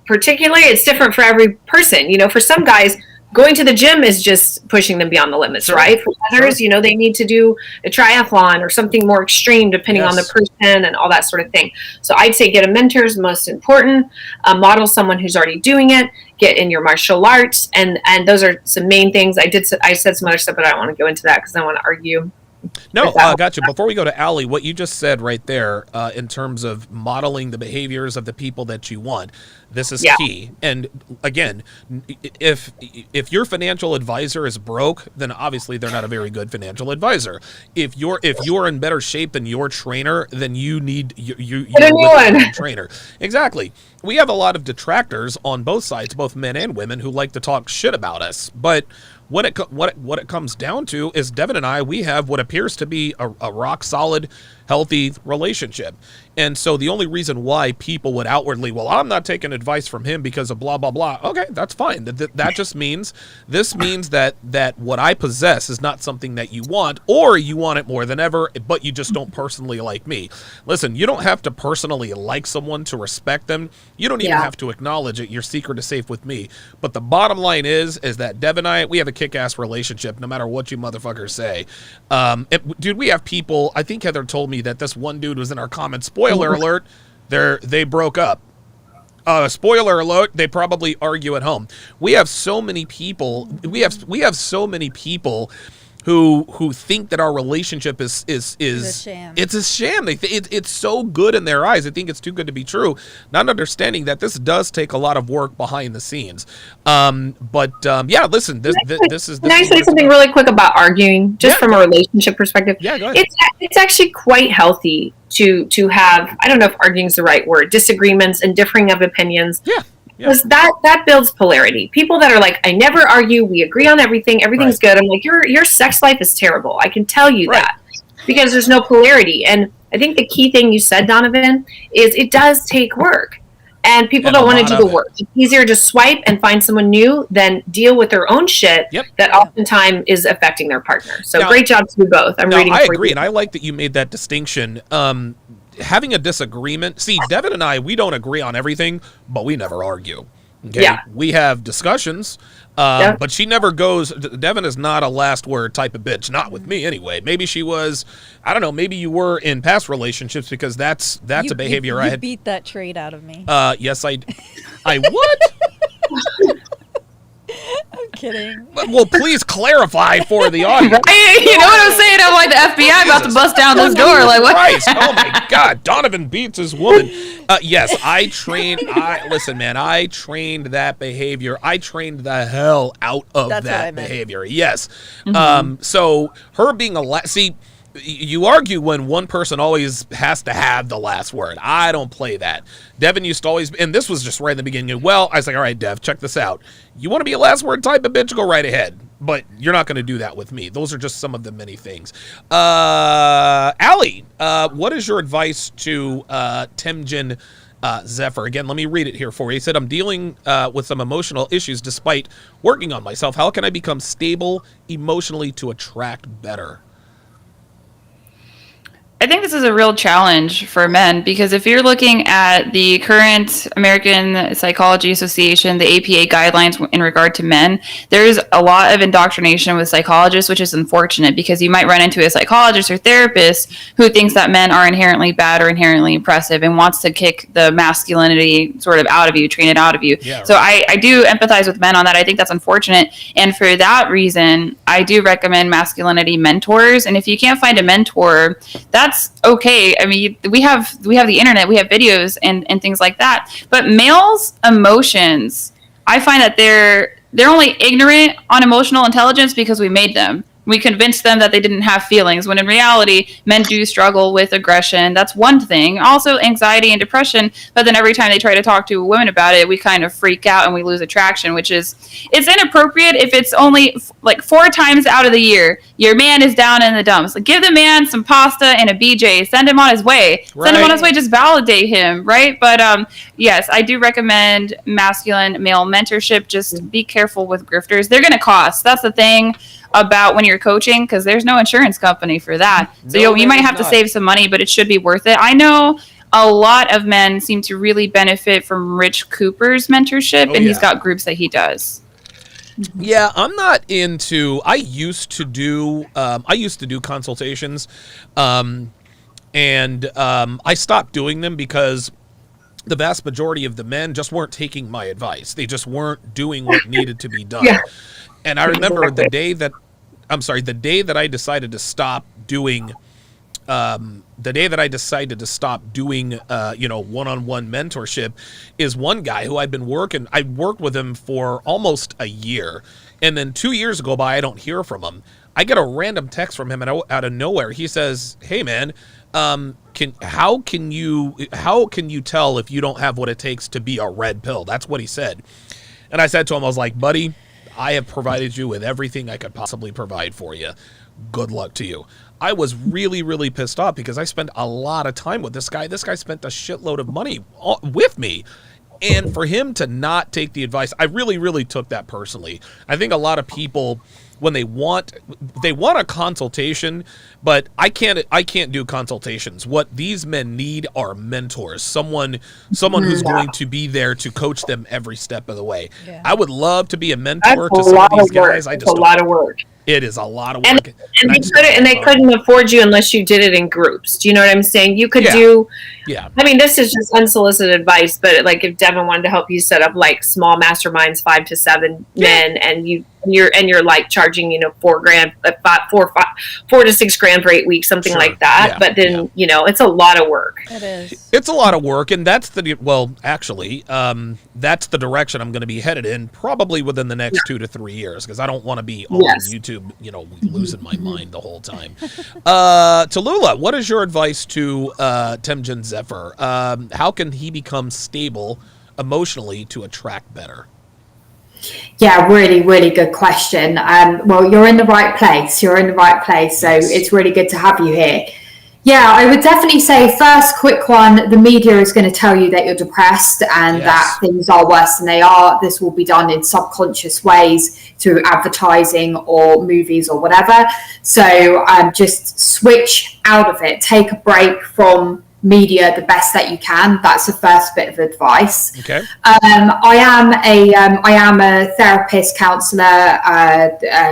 Particularly, it's different for every person. For some guys, going to the gym is just pushing them beyond the limits, right? For others, they need to do a triathlon or something more extreme, depending on the person and all that sort of thing. So I'd say get a mentor is most important. Model someone who's already doing it. get in your martial arts, and those are some main things. I said some other stuff, but I don't want to go into that because I want to argue. No, gotcha. Before we go to Allie, what you just said right there, in terms of modeling the behaviors of the people that you want, this is key. And again, if your financial advisor is broke, then obviously they're not a very good financial advisor. If you're in better shape than your trainer, then you need you a trainer. Exactly. We have a lot of detractors on both sides, both men and women, who like to talk shit about us, but what it comes down to is Devin and I, we have what appears to be a rock solid, healthy relationship. And so the only reason why people would outwardly, well, I'm not taking advice from him because of blah, blah, blah. Okay, that's fine. That just means that what I possess is not something that you want, or you want it more than ever, but you just don't personally like me. Listen, you don't have to personally like someone to respect them. You don't even have to acknowledge it. Your secret is safe with me. But the bottom line is that Dev and I, we have a kick-ass relationship no matter what you motherfuckers say. Dude, we have people, I think Heather told me that this one dude was in our comments. Spoiler alert, they broke up. Spoiler alert, they probably argue at home. We have so many people, we have so many people who think that our relationship is a sham. It's a sham. It's so good in their eyes. I think it's too good to be true. Not understanding that this does take a lot of work behind the scenes. Listen, this is. Can I say something really quick about arguing, just from a relationship perspective? Yeah, go ahead. It's actually quite healthy to have, I don't know if arguing is the right word, disagreements and differing of opinions. Yeah. Because that builds polarity. People that are like, I never argue, we agree on everything, everything's good. I'm like, your sex life is terrible. I can tell you that. Because there's no polarity. And I think the key thing you said, Donovan, is it does take work. And people don't want to do the work. It's easier to swipe and find someone new than deal with their own shit that oftentimes is affecting their partner. So great job to do both. I'm reading. I agree, and I like that you made that distinction. Having a disagreement. See, Devin and I, we don't agree on everything, but we never argue. Okay? Yeah. We have discussions, but she never goes. Devin is not a last word type of bitch. Not with me, anyway. Maybe she was. I don't know. Maybe you were in past relationships, because that's a behavior I had. Beat that trait out of me. Yes, I what? I'm kidding. Well, please clarify for the audience. Right? You know what I'm saying? I'm like, the FBI about to bust down this door. Like, what? Christ. Oh my God. Donovan beats his woman. Yes, listen, man, I trained that behavior. I trained the hell out of that behavior. Yes. Mm-hmm. So her being see, you argue when one person always has to have the last word. I don't play that. Devin used to always, and this was just right in the beginning. Well, I was like, all right, Dev, check this out. You want to be a last word type of bitch? Go right ahead. But you're not going to do that with me. Those are just some of the many things. Allie, what is your advice to Temjin Zephyr? Again, let me read it here for you. He said, I'm dealing with some emotional issues despite working on myself. How can I become stable emotionally to attract better? I think this is a real challenge for men, because if you're looking at the current American Psychology Association, the APA guidelines in regard to men, there's a lot of indoctrination with psychologists, which is unfortunate, because you might run into a psychologist or therapist who thinks that men are inherently bad or inherently impressive and wants to kick the masculinity sort of out of you, train it out of you. Yeah, right. So I do empathize with men on that. I think that's unfortunate. And for that reason, I do recommend masculinity mentors. And if you can't find a mentor, that's okay. I mean, we have the internet, we have videos and things like that. But males' emotions, I find that they're only ignorant on emotional intelligence because we made them. We convinced them that they didn't have feelings, when in reality, men do struggle with aggression. That's one thing. Also, anxiety and depression. But then every time they try to talk to women about it, we kind of freak out and we lose attraction, which is, it's inappropriate if it's only like 4 times out of the year, your man is down in the dumps. Like, give the man some pasta and a BJ. Send him on his way. Right. Send him on his way. Just validate him, right? But yes, I do recommend masculine male mentorship. Just be careful with grifters. They're going to cost. That's the thing about when you're coaching, because there's no insurance company for that. So you might have to save some money, but it should be worth it. I know a lot of men seem to really benefit from Rich Cooper's mentorship, and he's got groups that he does. Yeah, I'm not into. I used to do consultations, and I stopped doing them because the vast majority of the men just weren't taking my advice. They just weren't doing what needed to be done. And I remember the day that I decided to stop doing one-on-one mentorship is one guy who I worked with him for almost a year. And then 2 years go by, I don't hear from him. I get a random text from him out of nowhere. He says, "Hey man, how can you tell if you don't have what it takes to be a red pill?" That's what he said. And I said to him, I was like, "Buddy, I have provided you with everything I could possibly provide for you. Good luck to you." I was really, really pissed off because I spent a lot of time with this guy. This guy spent a shitload of money with me. And for him to not take the advice, I really, really took that personally. I think a lot of people, when they want a consultation, but I can't do consultations. What these men need are mentors, someone who's going to be there to coach them every step of the way. Yeah. I would love to be a mentor to some of these guys. It's a lot of work. It is a lot of work. And they couldn't afford you unless you did it in groups. Do you know what I'm saying? You could I mean, this is just unsolicited advice, but like if Devin wanted to help you set up like small masterminds, 5 to 7 men, and you're like charging, $4,000, $4 to $6,000 for 8 weeks, something like that. But then, it's a lot of work. It is. It's a lot of work. And that's that's the direction I'm going to be headed in probably within the next 2 to 3 years, because I don't want to be on YouTube, losing my mind the whole time. Tallulah, what is your advice to Temjin Zephyr? How can he become stable emotionally to attract better? Yeah, really, really good question. Well, you're in the right place. So it's really good to have you here. Yeah, I would definitely say first, quick one, the media is going to tell you that you're depressed and that things are worse than they are. This will be done in subconscious ways through advertising or movies or whatever. So just switch out of it. Take a break from media the best that you can. That's the first bit of advice. Okay. I am a therapist, counselor,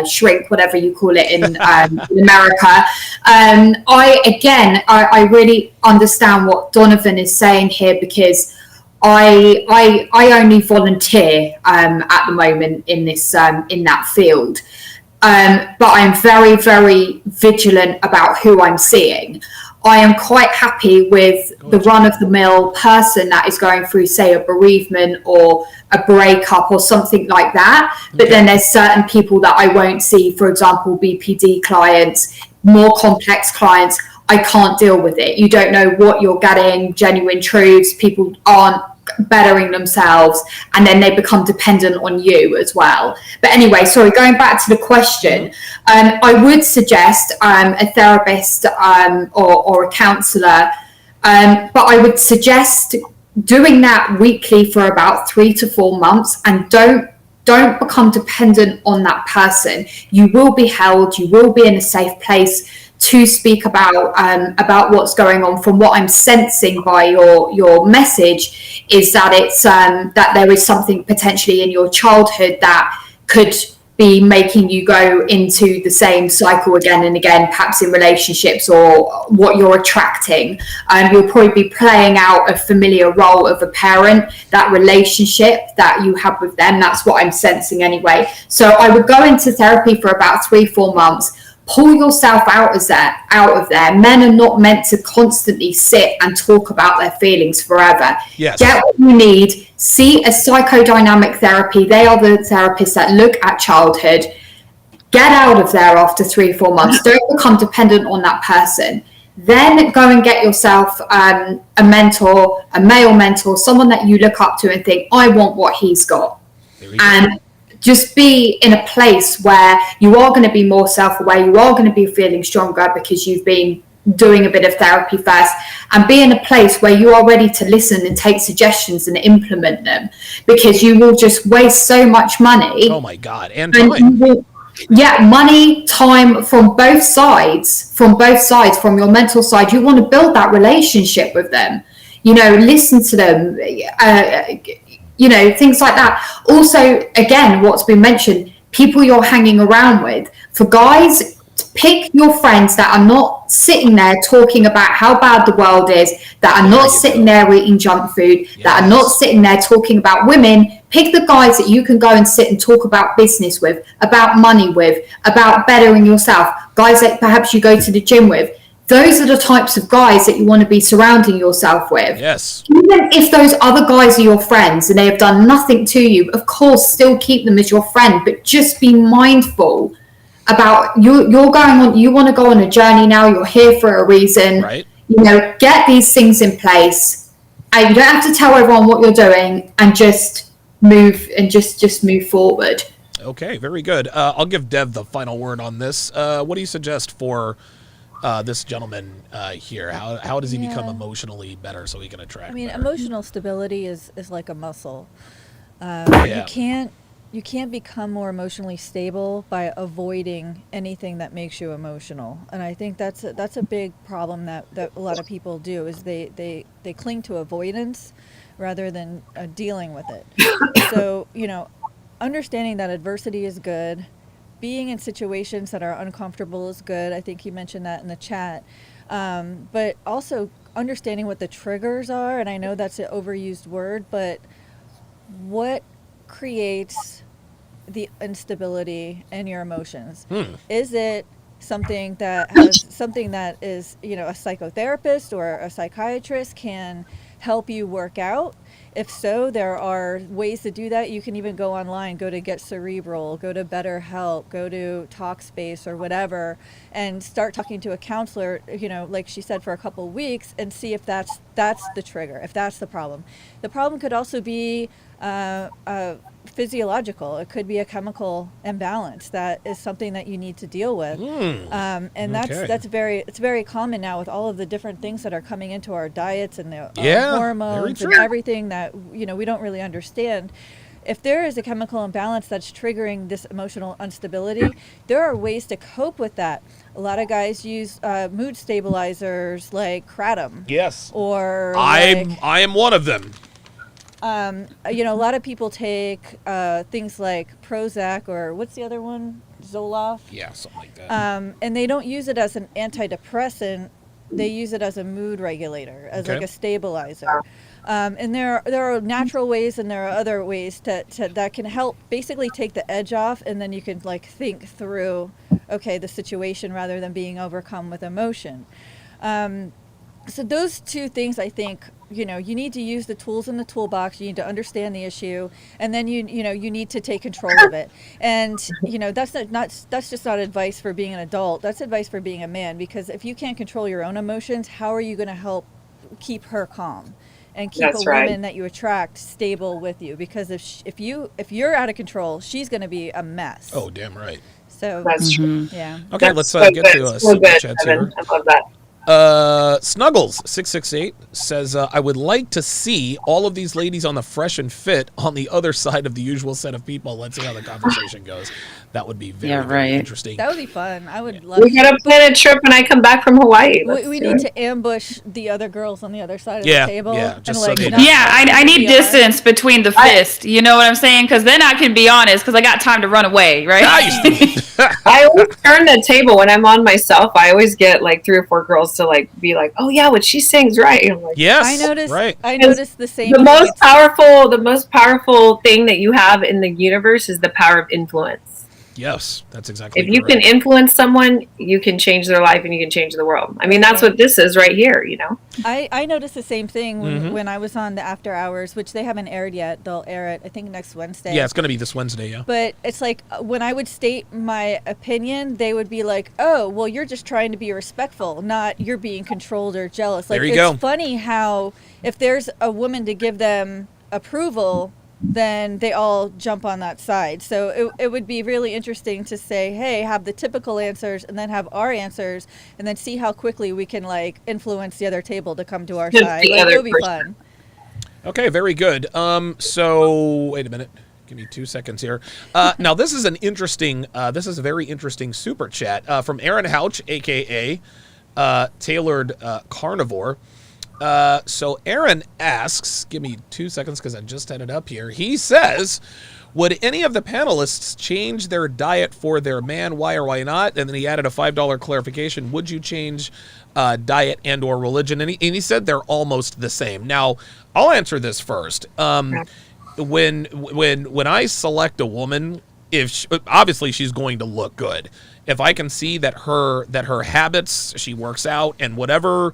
shrink, whatever you call it in America. I really understand what Donovan is saying here, because I only volunteer at the moment in this in that field. But I'm very, very vigilant about who I'm seeing. I am quite happy with the run-of-the-mill person that is going through, say, a bereavement or a breakup or something like that. But then there's certain people that I won't see, for example, BPD clients, more complex clients. I can't deal with it. You don't know what you're getting, genuine truths. People aren't bettering themselves, and then they become dependent on you as well. But anyway, sorry, going back to the question, I would suggest a therapist or a counselor, but I would suggest doing that weekly for about 3 to 4 months, and don't become dependent on that person. You will be held, you will be in a safe place to speak about what's going on. From what I'm sensing by your message is that it's that there is something potentially in your childhood that could be making you go into the same cycle again and again, perhaps in relationships or what you're attracting. You'll probably be playing out a familiar role of a parent, that relationship that you have with them. That's what I'm sensing anyway. So I would go into therapy for about 3-4 months. Pull yourself out of there. Men are not meant to constantly sit and talk about their feelings forever. Yes. Get what you need. See a psychodynamic therapy. They are the therapists that look at childhood. Get out of there after 3-4 months. Don't become dependent on that person. Then go and get yourself a mentor, a male mentor, someone that you look up to and think, I want what he's got. And just be in a place where you are going to be more self-aware, you are going to be feeling stronger because you've been doing a bit of therapy first, and be in a place where you are ready to listen and take suggestions and implement them, because you will just waste so much money. Oh my God, and time. Money, time from both sides, from your mental side. You want to build that relationship with them, listen to them, things like that. Also, again, what's been mentioned, people you're hanging around with. For guys, Pick your friends that are not sitting there talking about how bad the world is, that are not sitting there eating junk food, that are not sitting there talking about women. Pick the guys that you can go and sit and talk about business with, about money with, about bettering yourself, guys that perhaps you go to the gym with. Those are the types of guys that you want to be surrounding yourself with. Yes. Even if those other guys are your friends and they have done nothing to you, of course, still keep them as your friend, but just be mindful about you're going on, you want to go on a journey now, you're here for a reason, right? Get these things in place, and you don't have to tell everyone what you're doing, and just move forward. Okay, very good. I'll give Dev the final word on this. What do you suggest for this gentleman here? How does he become emotionally better so he can attract better? Emotional stability is like a muscle. You can't become more emotionally stable by avoiding anything that makes you emotional. And I think that's a big problem that a lot of people do, is they cling to avoidance rather than dealing with it. So, understanding that adversity is good, being in situations that are uncomfortable is good. I think you mentioned that in the chat. But also understanding what the triggers are, and I know that's an overused word, but what creates the instability in your emotions? Is it something that is, a psychotherapist or a psychiatrist can help you work out? If so, there are ways to do that. You can even go online, go to Get Cerebral, go to BetterHelp, go to Talkspace or whatever, and start talking to a counselor, like she said, for a couple of weeks, and see if that's the trigger, if that's the problem. The problem could also be physiological. It could be a chemical imbalance that is something that you need to deal with. And that's very common now with all of the different things that are coming into our diets and the hormones and everything that we don't really understand. If there is a chemical imbalance that's triggering this emotional instability, there are ways to cope with that. A lot of guys use mood stabilizers like Kratom. Yes. Or I am one of them. A lot of people take things like Prozac, or what's the other one? Zoloft. Yeah, something like that. And they don't use it as an antidepressant. They use it as a mood regulator, as like a stabilizer. And there are natural ways, and there are other ways that can help basically take the edge off, and then you can think through, the situation rather than being overcome with emotion. So those two things, I think, you need to use the tools in the toolbox. You need to understand the issue, and then you need to take control of it. And that's just not advice for being an adult. That's advice for being a man, because if you can't control your own emotions, how are you going to help keep her calm and keep woman that you attract stable with you? Because if you're out of control, she's going to be a mess. Oh, damn right. So that's true. Yeah. Okay, let's get to super chats here. I love that. Snuggles668 says, I would like to see all of these ladies on the Fresh and Fit on the other side of the usual set of people. Let's see how the conversation goes. That would be very interesting. That would be fun. I would love. We gotta plan a trip when I come back from Hawaii. We need to ambush the other girls on the other side of the table. Yeah, just and I need distance between the fist. You know what I'm saying? Because then I can be honest. Because I got time to run away, right? I always turn the table when I'm on myself. I always get 3 or 4 girls to be like, oh yeah, what she's saying is right. I'm like, yes, I noticed the same. The most powerful thing that you have in the universe is the power of influence. Yes, that's exactly. If you can influence someone, you can change their life and you can change the world. I mean, that's what this is right here, I noticed the same thing when I was on the After Hours, which they haven't aired yet. They'll air it, I think, next Wednesday. Yeah, it's going to be this Wednesday, yeah. But it's like when I would state my opinion, they would be like, oh, well, you're just trying to be respectful, not you're being controlled or jealous. There you go. It's funny how if there's a woman to give them approval, then they all jump on that side. So it would be really interesting to say, hey, have the typical answers and then have our answers, and then see how quickly we can influence the other table to come to our side. It would be fun. Okay, very good. So wait a minute. Give me 2 seconds here. Now this is a very interesting super chat from Aaron Houch, aka Tailored Carnivore. So Aaron asks, give me 2 seconds because I just had it up here. He says, Would any of the panelists change their diet for their man? Why or why not? And then he added a $5 clarification. Would you change diet and or religion? And he said they're almost the same. Now, I'll answer this first. When I select a woman, obviously she's going to look good. If I can see that her habits, she works out, and whatever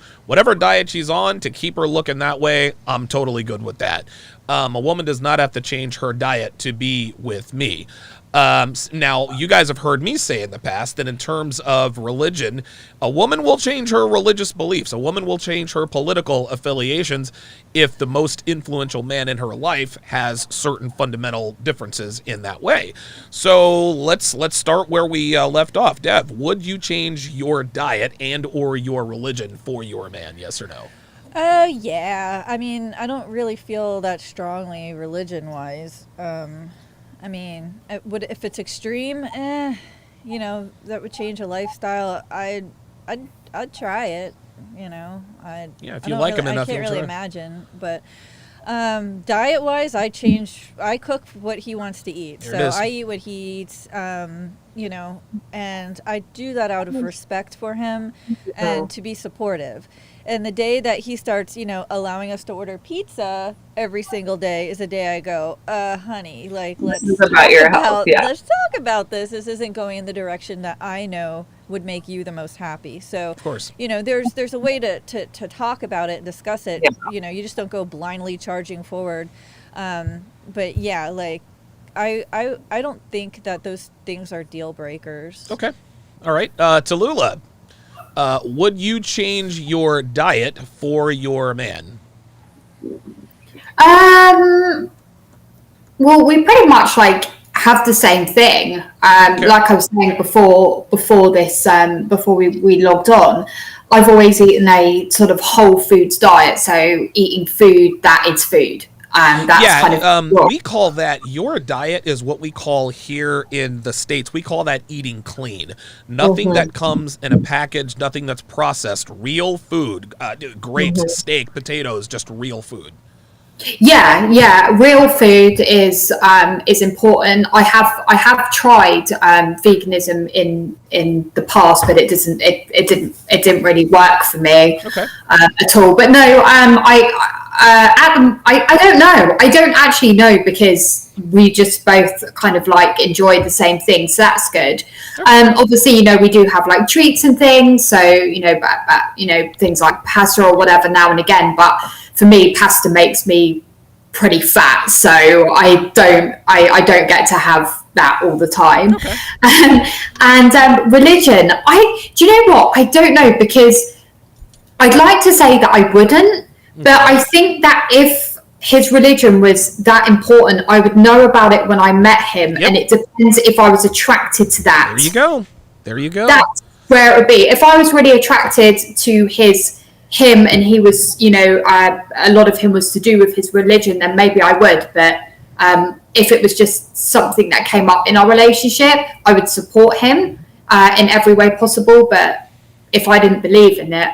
diet she's on to keep her looking that way, I'm totally good with that. A woman does not have to change her diet to be with me. Now, you guys have heard me say in the past that in terms of religion, a woman will change her religious beliefs. A woman will change her political affiliations if the most influential man in her life has certain fundamental differences in that way. So let's start where we left off. Dev, would you change your diet and or your religion for your man? Yes or no? Yeah. I mean, I don't really feel that strongly religion-wise. I mean, if it's extreme, that would change a lifestyle. I'd try it. If you like him enough, I can't really imagine. But diet-wise, I cook what he wants to eat. So I eat what he eats. And I do that out of respect for him and to be supportive. And the day that he starts, allowing us to order pizza every single day is the day I go, honey, let's talk about your health. Yeah. Let's talk about this. This isn't going in the direction that I know would make you the most happy. So, of course, there's a way to talk about it and discuss it. Yeah. You just don't go blindly charging forward. But yeah, I don't think that those things are deal breakers. Okay. All right. Tallulah. Would you change your diet for your man? Well, we pretty much have the same thing. Okay. Like I was saying before this, before we logged on, I've always eaten a sort of whole foods diet. So eating food that is food. That's we call that, your diet is what we call here in the States, we call that eating clean. Nothing that comes in a package, nothing that's processed, real food, grapes, steak, potatoes, just real food. Yeah, real food is important. I have tried veganism in the past, but it didn't really work for me at all. But no, Adam, I don't know. I don't actually know, because we just both kind of enjoy the same thing, so that's good. Obviously, we do have treats and things, so things like pasta or whatever now and again. But for me, pasta makes me pretty fat, so I don't get to have that all the time. Okay. And religion, do you know what? I don't know, because I'd like to say that I wouldn't. But I think that if his religion was that important, I would know about it when I met him. Yep. And it depends if I was attracted to that. There you go. That's where it would be. If I was really attracted to him and he was, a lot of him was to do with his religion, then maybe I would. But if it was just something that came up in our relationship, I would support him in every way possible. But if I didn't believe in it,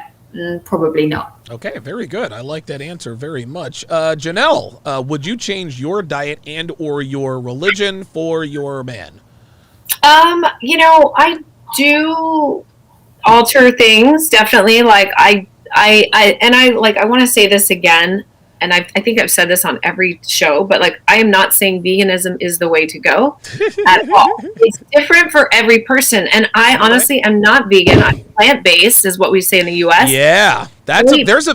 probably not. Okay, very good. I like that answer very much. Janelle, would you change your diet and or your religion for your man? I do alter things, definitely. I want to say this again, and I think I've said this on every show, but I am not saying veganism is the way to go at all. It's different for every person, and I honestly am not vegan. I'm plant-based, is what we say in the U.S. Yeah, there's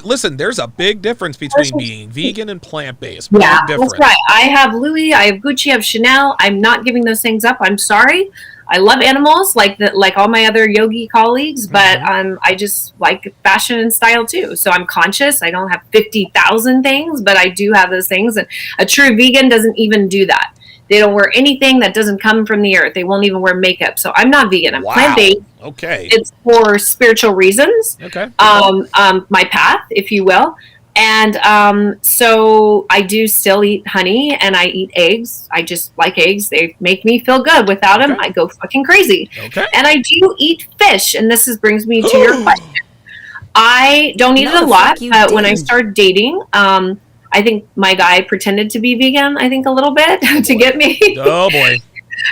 a big difference between being vegan and plant-based. Yeah, difference. That's right. I have Louis, I have Gucci, I have Chanel. I'm not giving those things up. I'm sorry. I love animals like all my other yogi colleagues, but I just like fashion and style too. So I'm conscious. I don't have 50,000 things, but I do have those things. And a true vegan doesn't even do that. They don't wear anything that doesn't come from the earth. They won't even wear makeup. So I'm not vegan. I'm plant-based. Okay. It's for spiritual reasons. Okay. My path, if you will. And so I do still eat honey, and I eat eggs. I just like eggs. They make me feel good. Without them, I go fucking crazy. Okay. And I do eat fish, and this brings me to your question. I don't eat it a lot, but when I started dating, I I think my guy pretended to be vegan, I think a little bit to get me. Oh boy.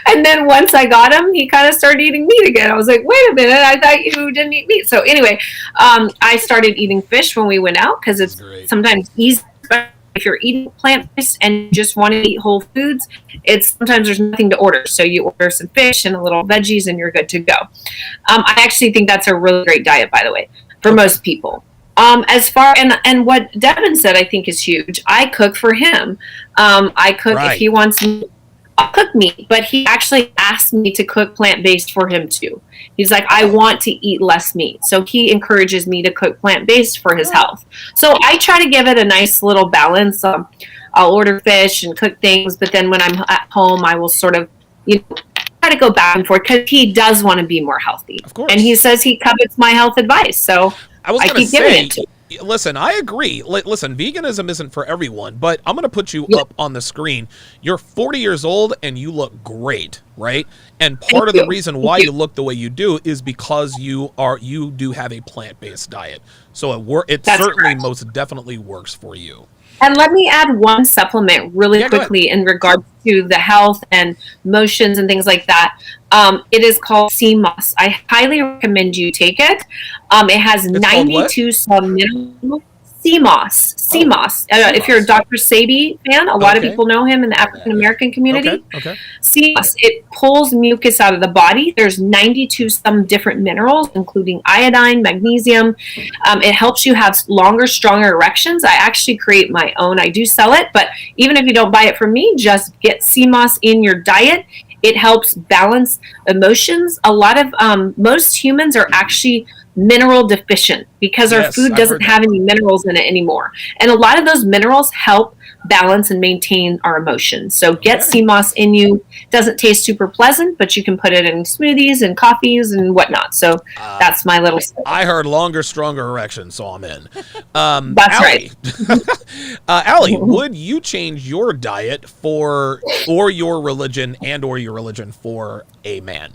And then once I got him, he kind of started eating meat again. I was like, wait a minute, I thought you didn't eat meat. So anyway, I started eating fish when we went out because it's sometimes easy. If you're eating plant-based and you just want to eat whole foods, sometimes there's nothing to order. So you order some fish and a little veggies and you're good to go. I actually think that's a really great diet, by the way, for most people. As far and what Devin said, I think is huge. I cook for him. I cook if he wants me. I'll cook meat, but he actually asked me to cook plant-based for him too. He's like, I want to eat less meat. So he encourages me to cook plant-based for his health. So I try to give it a nice little balance. I'll order fish and cook things, but then when I'm at home, I will sort of, try to go back and forth because he does want to be more healthy. Of course. And he says he covets my health advice. So I keep giving it to him. Listen, I agree. Listen, veganism isn't for everyone, but I'm going to put you up on the screen. You're 40 years old and you look great, right? And part of the reason why you look the way you do is because you do have a plant-based diet. So it certainly most definitely works for you. And let me add one supplement really quickly in regards to the health and motions and things like that. It is called sea moss. I highly recommend you take it. It has 92 some minerals. Sea moss. If you're a Dr. Sabi fan, a lot of people know him in the African American community. Sea moss. It pulls mucus out of the body. There's 92 some different minerals, including iodine, magnesium. It helps you have longer, stronger erections. I actually create my own. I do sell it, but even if you don't buy it from me, just get sea moss in your diet. It helps balance emotions. A lot of most humans are actually mineral deficient because our food doesn't have any minerals in it anymore. And a lot of those minerals help balance and maintain our emotions. So get sea moss in you. Doesn't taste super pleasant, but you can put it in smoothies and coffees and whatnot. So that's my little stuff. I heard longer, stronger erection, so I'm in. That's Allie. Allie, would you change your diet or your religion or your religion for a man?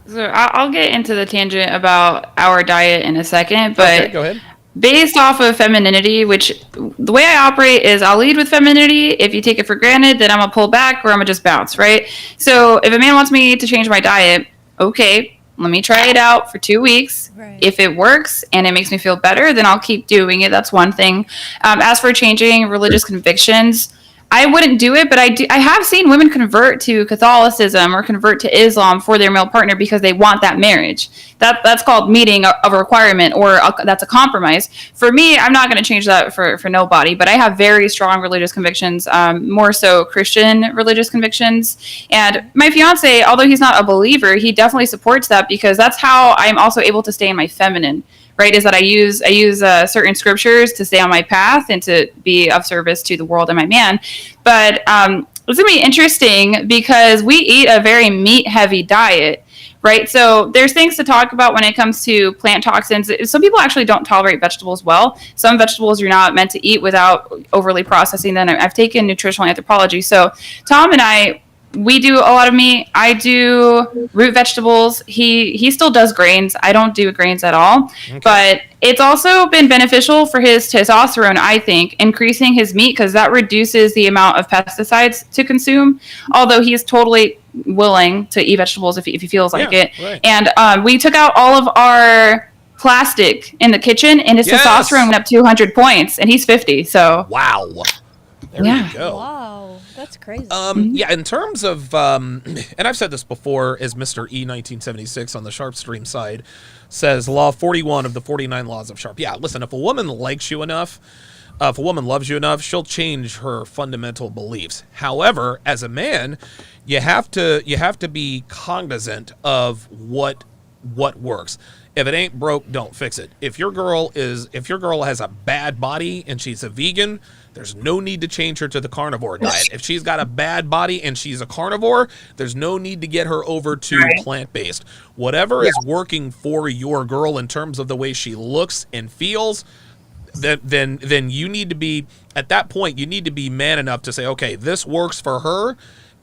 So I'll get into the tangent about our diet in a second, but go ahead. Based off of femininity, which the way I operate is I'll lead with femininity. If you take it for granted, then I'm gonna pull back or I'm gonna just bounce, right? So if a man wants me to change my diet, okay, let me try it out for 2 weeks. Right. If it works and it makes me feel better, then I'll keep doing it. That's one thing. As for changing religious convictions, I wouldn't do it, but I have seen women convert to Catholicism or convert to Islam for their male partner because they want that marriage. That's called meeting a requirement, or that's a compromise. For me, I'm not going to change that for nobody, but I have very strong religious convictions, more so Christian religious convictions. And my fiance, although he's not a believer, he definitely supports that because that's how I'm also able to stay in my feminine. Right, is that I use certain scriptures to stay on my path and to be of service to the world and my man. But it's going to be interesting because we eat a very meat-heavy diet, right? So there's things to talk about when it comes to plant toxins. Some people actually don't tolerate vegetables well. Some vegetables you're not meant to eat without overly processing them. I've taken nutritional anthropology. So Tom and I, we do a lot of meat. I do root vegetables. He still does grains. I don't do grains at all. Okay. But it's also been beneficial for his testosterone, I think, increasing his meat because that reduces the amount of pesticides to consume. Although he's totally willing to eat vegetables if he feels like it. Right. And we took out all of our plastic in the kitchen, and his testosterone went up 200 points, and he's 50. So wow. There you go. Wow, that's crazy. Yeah, in terms of, and I've said this before, as Mr. E1976 on the Sharpe stream side says, Law 41 of the 49 laws of Sharpe. Yeah, listen, if a woman likes you enough, if a woman loves you enough, she'll change her fundamental beliefs. However, as a man, you have to be cognizant of what works. If it ain't broke, don't fix it. If your girl has a bad body and she's a vegan, there's no need to change her to the carnivore diet. If she's got a bad body and she's a carnivore, there's no need to get her over to plant-based. Whatever is working for your girl in terms of the way she looks and feels, then you need to be, at that point, you need to be man enough to say, okay, this works for her.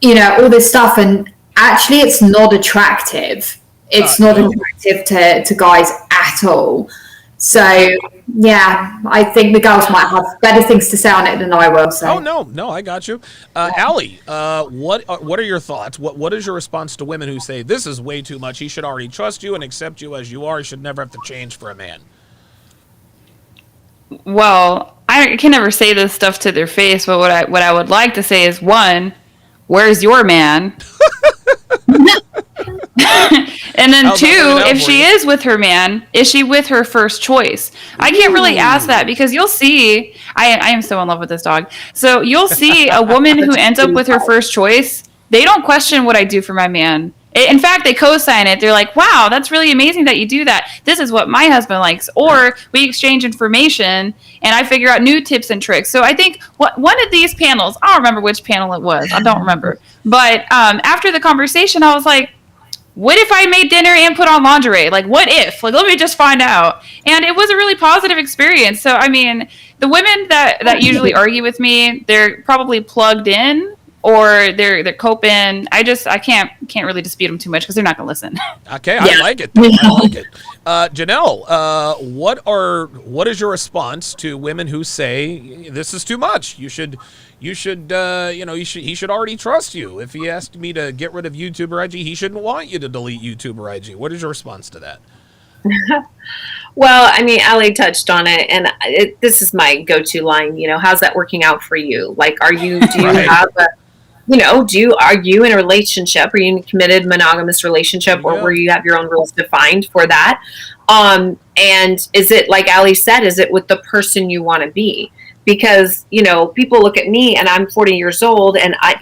you know, all this stuff, and actually it's not attractive. It's not attractive to guys at all. So yeah, I think the girls might have better things to say on it than I will. So. Oh no, I got you, Allie. What are your thoughts? What is your response to women who say this is way too much? He should already trust you and accept you as you are. He should never have to change for a man. Well, I can never say this stuff to their face, but what I would like to say is, one, where's your man? And then two, if she is with her man, is she with her first choice? I can't really ask that because you'll see, I am so in love with this dog. So you'll see a woman who ends up with her first choice, they don't question what I do for my man. In fact, they co-sign it. They're like, wow, that's really amazing that you do that. This is what my husband likes. Or we exchange information and I figure out new tips and tricks. So I think one of these panels, I don't remember which panel it was. I don't remember. But after the conversation, I was like, what if I made dinner and put on lingerie? Like, what if? Like, let me just find out. And it was a really positive experience. So, I mean, the women that usually argue with me, they're probably plugged in or they're coping. I can't really dispute them too much because they're not going to listen. Okay, I like it. I like it. Janelle, what is your response to women who say this is too much? He should already trust you. If he asked me to get rid of YouTube or IG, he shouldn't want you to delete YouTube or IG. What is your response to that? Well, I mean, Allie touched on it, and this is my go-to line. You know, how's that working out for you? Like, do you have a, are you in a relationship? Are you in a committed monogamous relationship, or where you have your own rules defined for that? And is it, like Allie said, is it with the person you want to be? Because, people look at me and I'm 40 years old and I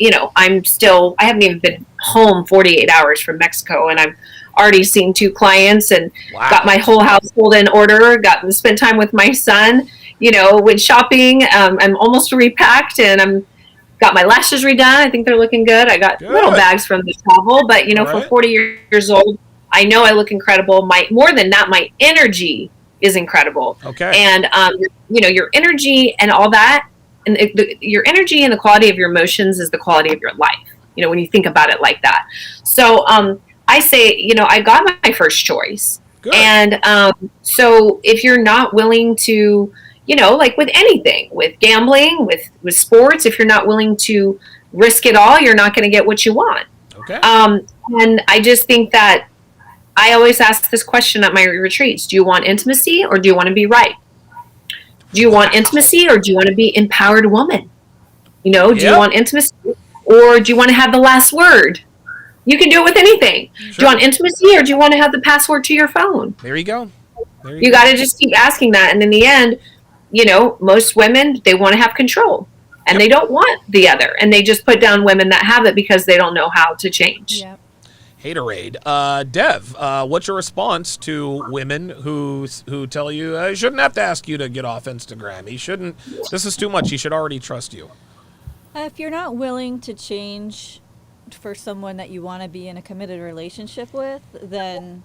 haven't even been home 48 hours from Mexico and I've already seen 2 clients and got my whole household in order, got to spend time with my son, went shopping. I'm almost repacked and got my lashes redone. I think they're looking good. I got little bags from the travel, but for 40 years old, I know I look incredible. More than that, my energy is incredible. Okay. And, your energy and all that, and your energy and the quality of your emotions is the quality of your life, when you think about it like that. So, I say, I got my first choice. Good. And, so if you're not willing to, like with anything, with gambling, with sports, if you're not willing to risk it all, you're not going to get what you want. Okay. And I just think that I always ask this question at my retreats. Do you want intimacy or do you want to be right? Do you want intimacy or do you want to be empowered woman? Do you want intimacy or do you want to have the last word? You can do it with anything. Sure. Do you want intimacy or do you want to have the password to your phone? There you go. You got to just keep asking that. And in the end, most women, they want to have control and they don't want the other. And they just put down women that have it because they don't know how to change. Yep. Haterade. Dev, what's your response to women who tell you, I shouldn't have to ask you to get off Instagram. He shouldn't. This is too much. He should already trust you. If you're not willing to change for someone that you want to be in a committed relationship with, then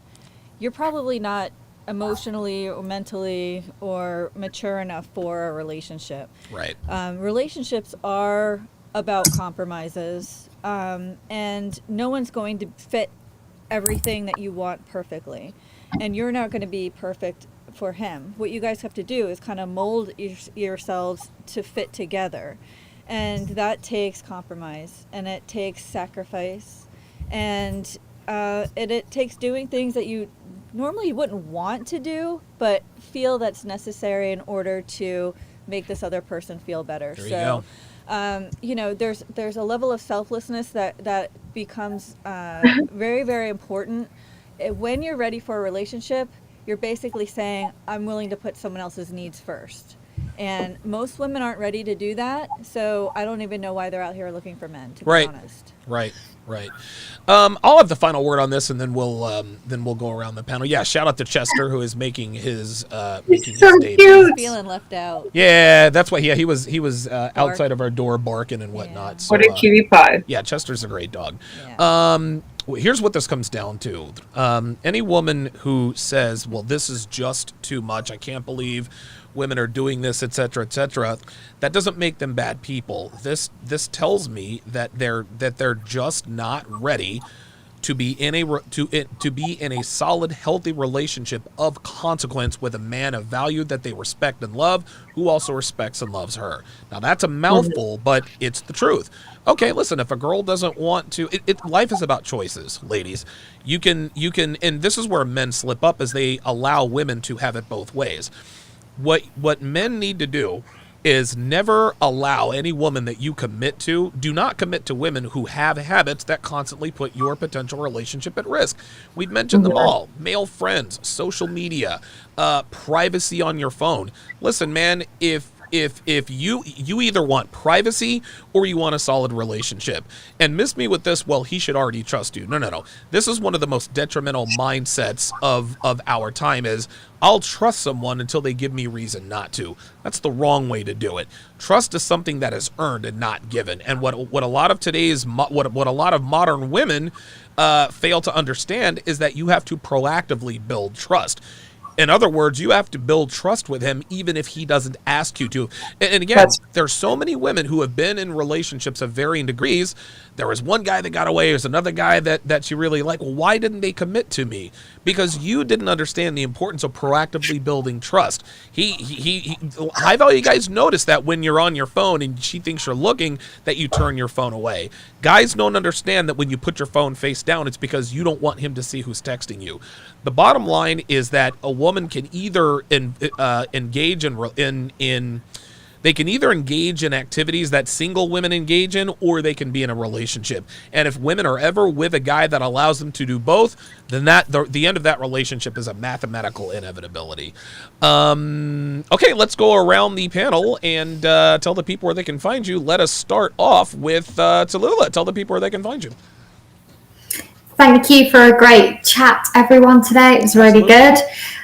you're probably not emotionally or mentally or mature enough for a relationship. Right. Relationships are about compromises. And no one's going to fit everything that you want perfectly. And you're not going to be perfect for him. What you guys have to do is kind of mold yourselves to fit together. And that takes compromise and it takes sacrifice and it takes doing things that you normally wouldn't want to do, but feel that's necessary in order to make this other person feel better. There you go. There's a level of selflessness that becomes very, very important. When you're ready for a relationship, you're basically saying, I'm willing to put someone else's needs first. And most women aren't ready to do that, so I don't even know why they're out here looking for men, to be honest. Right. I'll have the final word on this, and then we'll go around the panel. Yeah, shout out to Chester, who is making his He's so cute. Feeling left out. Yeah, that's why. Yeah, he was outside of our door barking and whatnat. So, what a cutie pie. Yeah, Chester's a great dog. Yeah. here's what this comes down to. Any woman who says, well, this is just too much, I can't believe women are doing this, etc., etc., that doesn't make them bad people. This tells me that they're just not ready to be in a solid, healthy relationship of consequence with a man of value that they respect and love, who also respects and loves her. Now that's a mouthful, but it's the truth. Okay, listen, if a girl doesn't want to, life is about choices, ladies. You can, and this is where men slip up, is they allow women to have it both ways. What men need to do is never allow any woman that you commit to, do not commit to women who have habits that constantly put your potential relationship at risk. We've mentioned them all: male friends, social media, privacy on your phone. Listen, man, if you either want privacy or you want a solid relationship, and miss me with this, well, he should already trust you. No. This is one of the most detrimental mindsets of our time is, I'll trust someone until they give me reason not to. That's the wrong way to do it. Trust is something that is earned and not given. And what a lot of modern women fail to understand is that you have to proactively build trust. In other words, you have to build trust with him even if he doesn't ask you to. And again, there's so many women who have been in relationships of varying degrees. There was one guy that got away. There's another guy that she really liked. Well, why didn't they commit to me? Because you didn't understand the importance of proactively building trust. He high value guys notice that when you're on your phone and she thinks you're looking, that you turn your phone away. Guys don't understand that when you put your phone face down, it's because you don't want him to see who's texting you. The bottom line is that a woman can either engage they can either engage in activities that single women engage in, or they can be in a relationship. And if women are ever with a guy that allows them to do both, then the end of that relationship is a mathematical inevitability. Okay, let's go around the panel and tell the people where they can find you. Let us start off with Tallulah. Tell the people where they can find you. Thank you for a great chat, everyone, today. It was really good.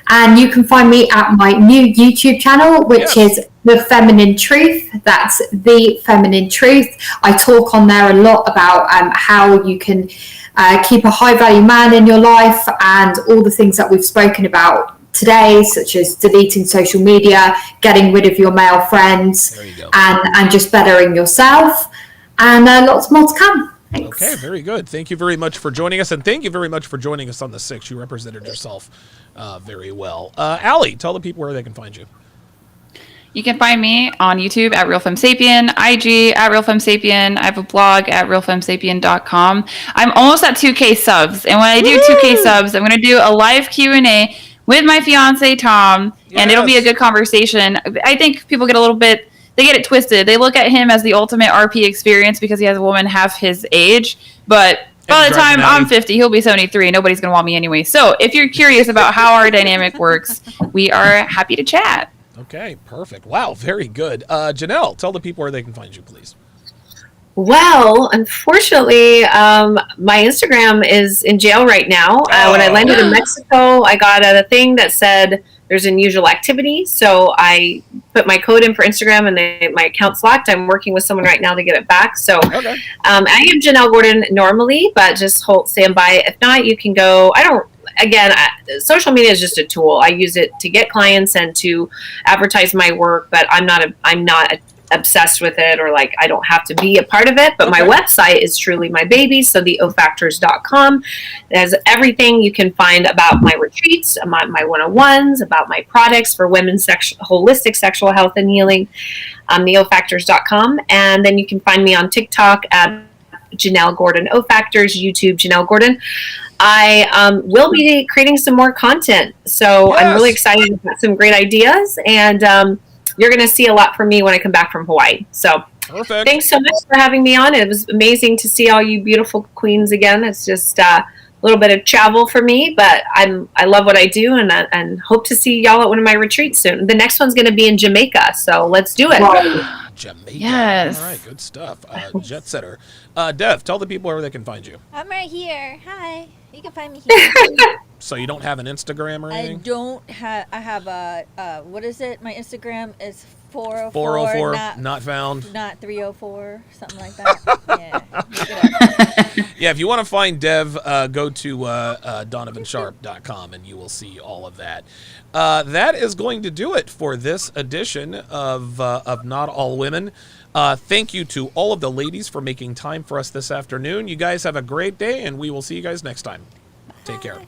And you can find me at my new YouTube channel, which is The Feminine Truth. That's The Feminine Truth. I talk on there a lot about how you can keep a high-value man in your life and all the things that we've spoken about today, such as deleting social media, getting rid of your male friends, and just bettering yourself. And lots more to come. Thanks. Okay, very good. Thank you very much for joining us, and thank you very much for joining us on the 6th. You represented yourself very well. Allie, tell the people where they can find you. You can find me on YouTube at RealFemSapien, IG at RealFemSapien. I have a blog at RealFemSapien.com. I'm almost at 2K subs, and when I do 2K subs, I'm going to do a live Q&A with my fiance, Tom, and it'll be a good conversation. I think people get a little bit... They get it twisted. They look at him as the ultimate RP experience because he has a woman half his age. But by the time I'm 50, he'll be 73. Nobody's going to want me anyway. So if you're curious about how our dynamic works, we are happy to chat. Okay, perfect. Wow, very good. Janelle, tell the people where they can find you, please. Well, unfortunately, my Instagram is in jail right now. When I landed in Mexico, I got a thing that said there's unusual activity. So I put my code in for Instagram and my account's locked. I'm working with someone right now to get it back. So I am Janelle Gordon normally, but just stand by. If not, you can go. Social media is just a tool. I use it to get clients and to advertise my work, but I'm not obsessed with it, or like I don't have to be a part of it. But my website is truly my baby. So the ofactors.com. It has everything you can find about my retreats, my one-on-ones, about my products for women's holistic sexual health and healing. Theofactors.com. And then you can find me on TikTok at Janelle Gordon Ofactors, YouTube Janelle Gordon. I will be creating some more content. So I'm really excited about some great ideas, and you're going to see a lot from me when I come back from Hawaii. So thanks so much for having me on. It was amazing to see all you beautiful queens again. It's just a little bit of travel for me, but I love what I do, and hope to see y'all at one of my retreats soon. The next one's going to be in Jamaica, so let's do it. Jamaica. Yes. All right, good stuff. Jet setter. Dev, tell the people where they can find you. I'm right here. Hi. You can find me here. So you don't have an Instagram or anything? I don't have. I have a. What is it? My Instagram is 404, 404, not, not found. not 304, something like that. Yeah. Look it up. Yeah, if you want to find Dev, go to donovansharpe.com and you will see all of that. That is going to do it for this edition of Not All Women. Thank you to all of the ladies for making time for us this afternoon. You guys have a great day, and we will see you guys next time. Take care.